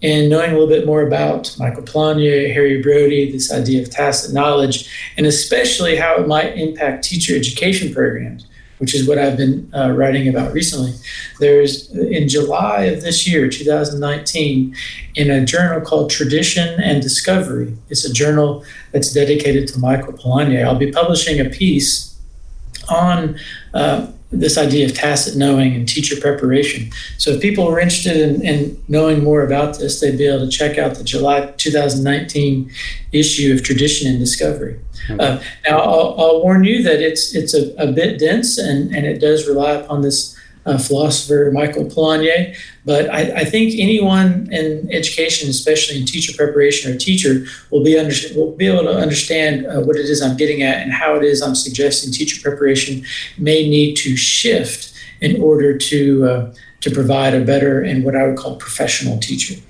in knowing a little bit more about Michael Polanyi, Harry Broudy, this idea of tacit knowledge, and especially how it might impact teacher education programs, which is what I've been writing about recently. There's, in July of this year, 2019, in a journal called Tradition and Discovery, it's a journal that's dedicated to Michael Polanyi, I'll be publishing a piece on this idea of tacit knowing and teacher preparation. So if people are interested in knowing more about this, they'd be able to check out the July 2019 issue of Tradition and Discovery. Okay. Now, I'll warn you that it's a bit dense, and it does rely upon this philosopher, Michael Polanyi. But I think anyone in education, especially in teacher preparation or teacher, will be able to understand what it is I'm getting at and how it is I'm suggesting teacher preparation may need to shift in order to provide a better and what I would call professional teacher.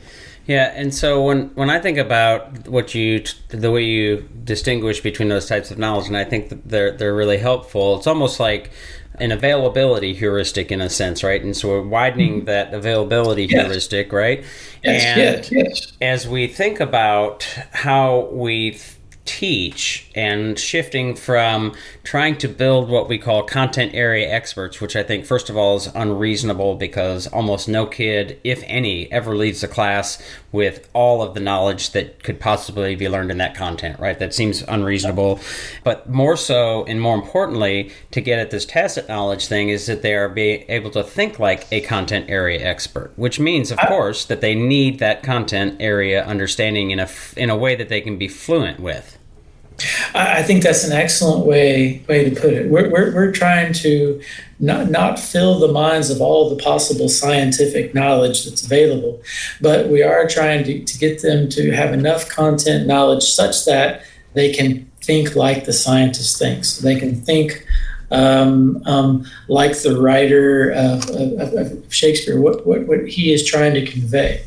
Yeah, and so when I think about the way you distinguish between those types of knowledge, and I think that they're really helpful, it's almost like an availability heuristic in a sense, right? And so we're widening that availability heuristic, right? Yes, and yes. As we think about how we teach and shifting from trying to build what we call content area experts, which I think, first of all, is unreasonable because almost no kid, if any, ever leaves a class with all of the knowledge that could possibly be learned in that content, right? That seems unreasonable. But more so, and more importantly, to get at this tacit knowledge thing is that they are being able to think like a content area expert, which means, of course, that they need that content area understanding in a way that they can be fluent with. I think that's an excellent way to put it. We're trying to not fill the minds of all the possible scientific knowledge that's available, but we are trying to get them to have enough content knowledge such that they can think like the scientist thinks. They can think like the writer of Shakespeare, what he is trying to convey.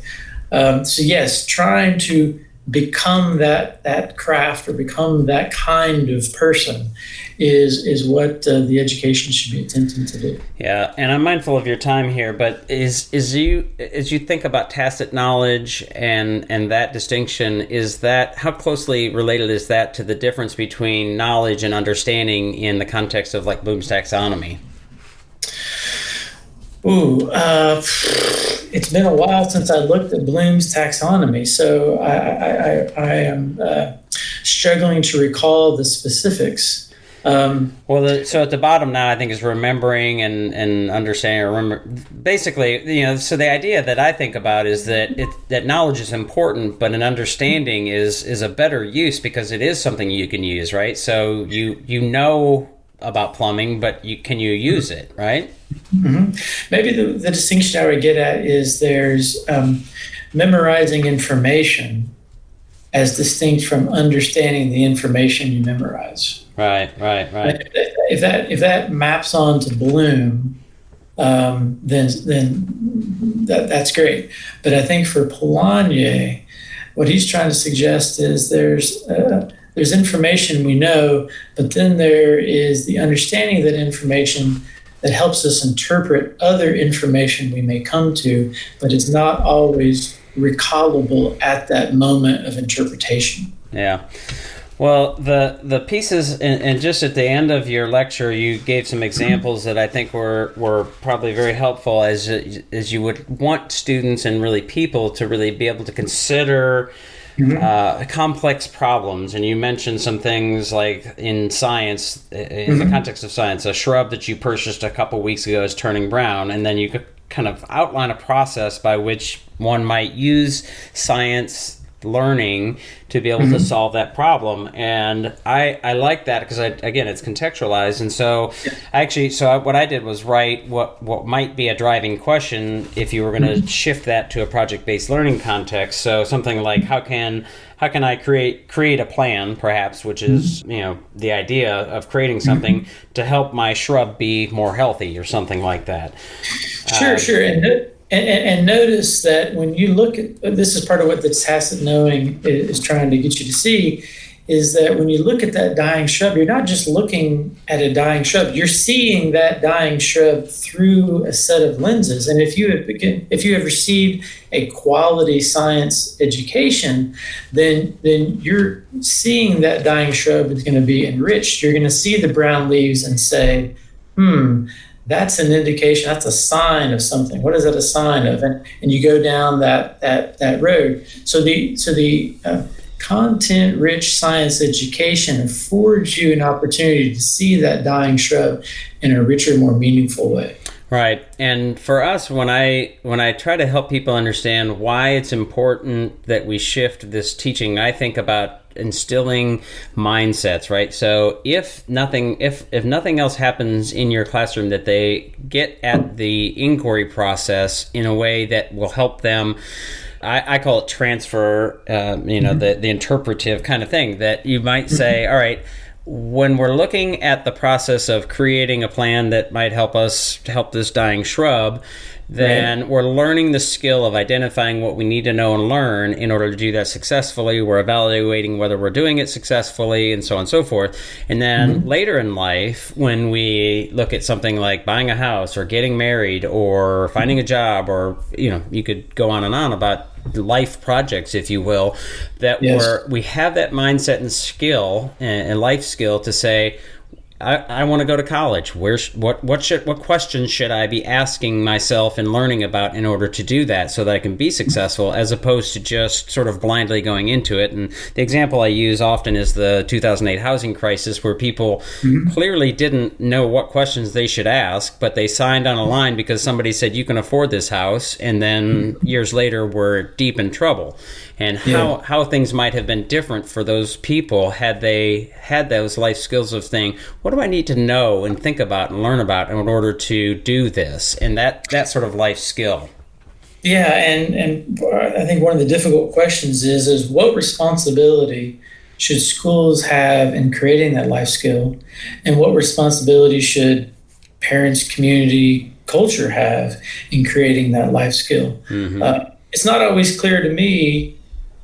So yes, trying to become that craft or become that kind of person is what the education should be attempting to do. Yeah, and I'm mindful of your time here, but as you think about tacit knowledge and that distinction, is that how closely related is that to the difference between knowledge and understanding in the context of like Bloom's taxonomy? It's been a while since I looked at Bloom's taxonomy, so I am struggling to recall the specifics. So at the bottom now, I think, is remembering and understanding. Basically, so the idea that I think about is that knowledge is important, but an understanding is a better use because it is something you can use, right? So you know about plumbing, but can you use it, right? Mm-hmm. Maybe the distinction I would get at is there's memorizing information as distinct from understanding the information you memorize. Right. If that maps onto Bloom, then that's great. But I think for Polanyi, what he's trying to suggest is there's information we know, but then there is the understanding of that information that helps us interpret other information we may come to, but it's not always recallable at that moment of interpretation. Yeah. Well, the pieces, and just at the end of your lecture, you gave some examples that I think were probably very helpful as you would want students and really people to really be able to consider complex problems. And you mentioned some things like in science, in the context of science, a shrub that you purchased a couple weeks ago is turning brown, and then you could kind of outline a process by which one might use science learning to be able to solve that problem. And I like that because again, it's contextualized. And so what I did was write what might be a driving question if you were going to shift that to a project-based learning context. So something like how can I create a plan, perhaps, which is the idea of creating something to help my shrub be more healthy or something like that. Sure. And notice that when you look at, this is part of what the tacit knowing is trying to get you to see, is that when you look at that dying shrub, you're not just looking at a dying shrub, you're seeing that dying shrub through a set of lenses. And if you have received a quality science education, then you're seeing that dying shrub is going to be enriched. You're going to see the brown leaves and say, that's an indication, that's a sign of something. What is that a sign of? And you go down that road. So the content-rich science education affords you an opportunity to see that dying shrub in a richer, more meaningful way. Right. And for us, when I try to help people understand why it's important that we shift this teaching, I think about instilling mindsets, right? So if nothing else happens in your classroom, that they get at the inquiry process in a way that will help them. I call it transfer, the interpretive kind of thing, that you might say, all right, when we're looking at the process of creating a plan that might help us help this dying shrub, then we're learning the skill of identifying what we need to know and learn in order to do that successfully. We're evaluating whether we're doing it successfully and so on and so forth. And then later in life, when we look at something like buying a house or getting married or finding a job, or, you could go on and on about life projects, if you will, that we have that mindset and skill and life skill to say, I want to go to college. What questions should I be asking myself and learning about in order to do that, so that I can be successful, as opposed to just sort of blindly going into it. And the example I use often is the 2008 housing crisis, where people clearly didn't know what questions they should ask, but they signed on a line because somebody said you can afford this house, and then years later were deep in trouble. And how things might have been different for those people had they had those life skills of saying, what do I need to know and think about and learn about in order to do this? And that sort of life skill. Yeah, and I think one of the difficult questions is what responsibility should schools have in creating that life skill? And what responsibility should parents, community, culture have in creating that life skill? It's not always clear to me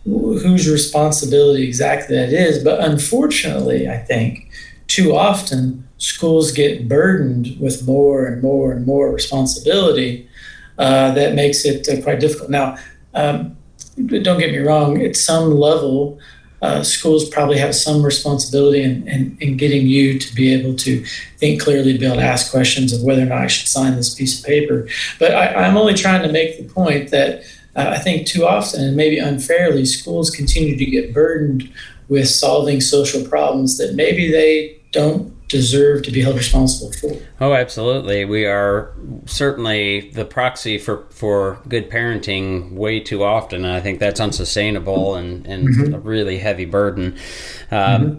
whose responsibility exactly that is, but unfortunately, I think too often schools get burdened with more and more and more responsibility that makes it quite difficult. Now, don't get me wrong, at some level, schools probably have some responsibility in getting you to be able to think clearly, to be able to ask questions of whether or not I should sign this piece of paper. But I'm only trying to make the point that I think too often, and maybe unfairly, schools continue to get burdened with solving social problems that maybe they don't deserve to be held responsible for. Oh, absolutely. We are certainly the proxy for good parenting way too often. And I think that's unsustainable and a really heavy burden. So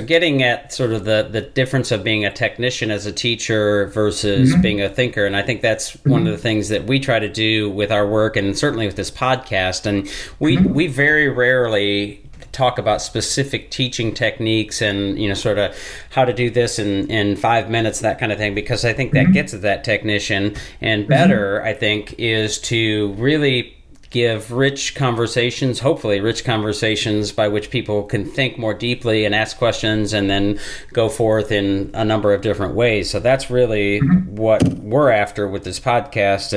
getting at sort of the difference of being a technician as a teacher versus being a thinker. And I think that's one of the things that we try to do with our work, and certainly with this podcast. And we very rarely talk about specific teaching techniques and, sort of how to do this in 5 minutes, that kind of thing, because I think that gets at that technician. And better, I think, is to really give rich conversations, hopefully rich conversations, by which people can think more deeply and ask questions and then go forth in a number of different ways. So that's really what we're after with this podcast.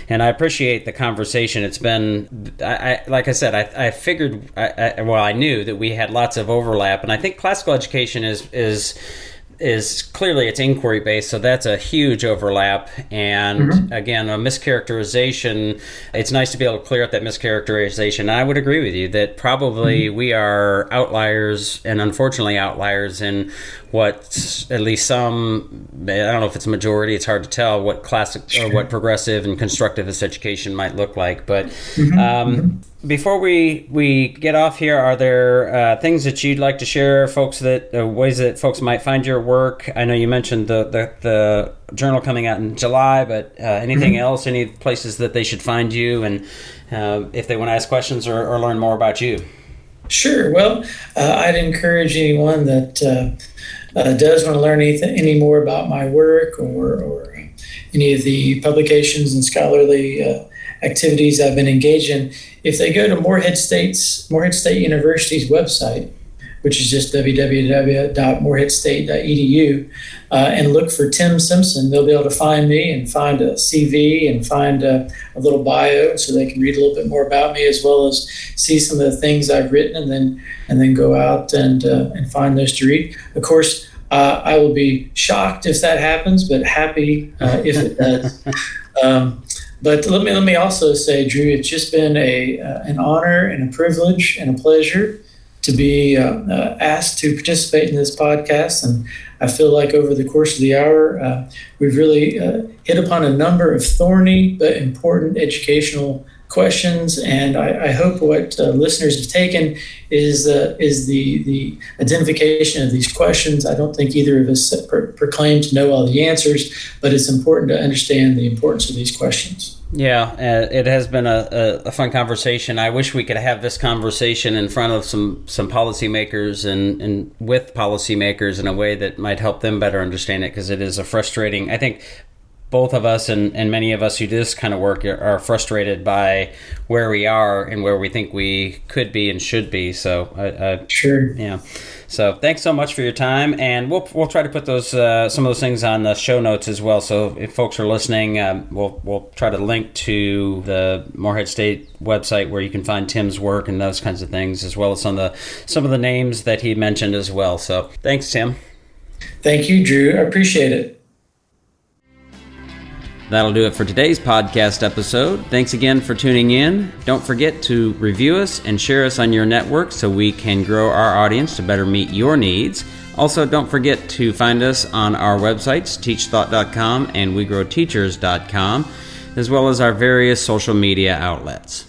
And I appreciate the conversation. It's been, like I said, I figured, I knew that we had lots of overlap. And I think classical education is clearly, it's inquiry based, so that's a huge overlap. And again, a mischaracterization, it's nice to be able to clear up that mischaracterization. And I would agree with you that probably we are outliers, and unfortunately outliers, in what at least some, I don't know if it's a majority, it's hard to tell what classic or what progressive and constructivist education might look like. But before we get off here, are there things that you'd like to share, folks, that ways that folks might find your work? I know you mentioned the journal coming out in July, but anything else, any places that they should find you, and if they want to ask questions or learn more about you? Sure. Well, I'd encourage anyone that does want to learn any more about my work or any of the publications and scholarly activities I've been engaged in, if they go to Morehead State University's website, which is just www.moreheadstate.edu, and look for Tim Simpson, they'll be able to find me and find a CV and find a little bio, so they can read a little bit more about me, as well as see some of the things I've written, and then go out and find those to read. Of course, I will be shocked if that happens, but happy if it does. But let me also say, Drew, it's just been an honor and a privilege and a pleasure to be asked to participate in this podcast. And I feel like over the course of the hour, we've really hit upon a number of thorny but important educational questions, and I hope what listeners have taken is the identification of these questions. I don't think either of us proclaim to know all the answers, but it's important to understand the importance of these questions. Yeah, it has been a fun conversation. I wish we could have this conversation in front of some policymakers and with policymakers in a way that might help them better understand it, because it is a frustrating, I think, both of us and many of us who do this kind of work are frustrated by where we are and where we think we could be and should be. So, sure. Yeah. So thanks so much for your time, and we'll try to put those some of those things on the show notes as well. So if folks are listening, we'll try to link to the Morehead State website where you can find Tim's work and those kinds of things, as well as some of the names that he mentioned as well. So thanks, Tim. Thank you, Drew. I appreciate it. That'll do it for today's podcast episode. Thanks again for tuning in. Don't forget to review us and share us on your network so we can grow our audience to better meet your needs. Also, don't forget to find us on our websites, TeachThought.com and WeGrowTeachers.com, as well as our various social media outlets.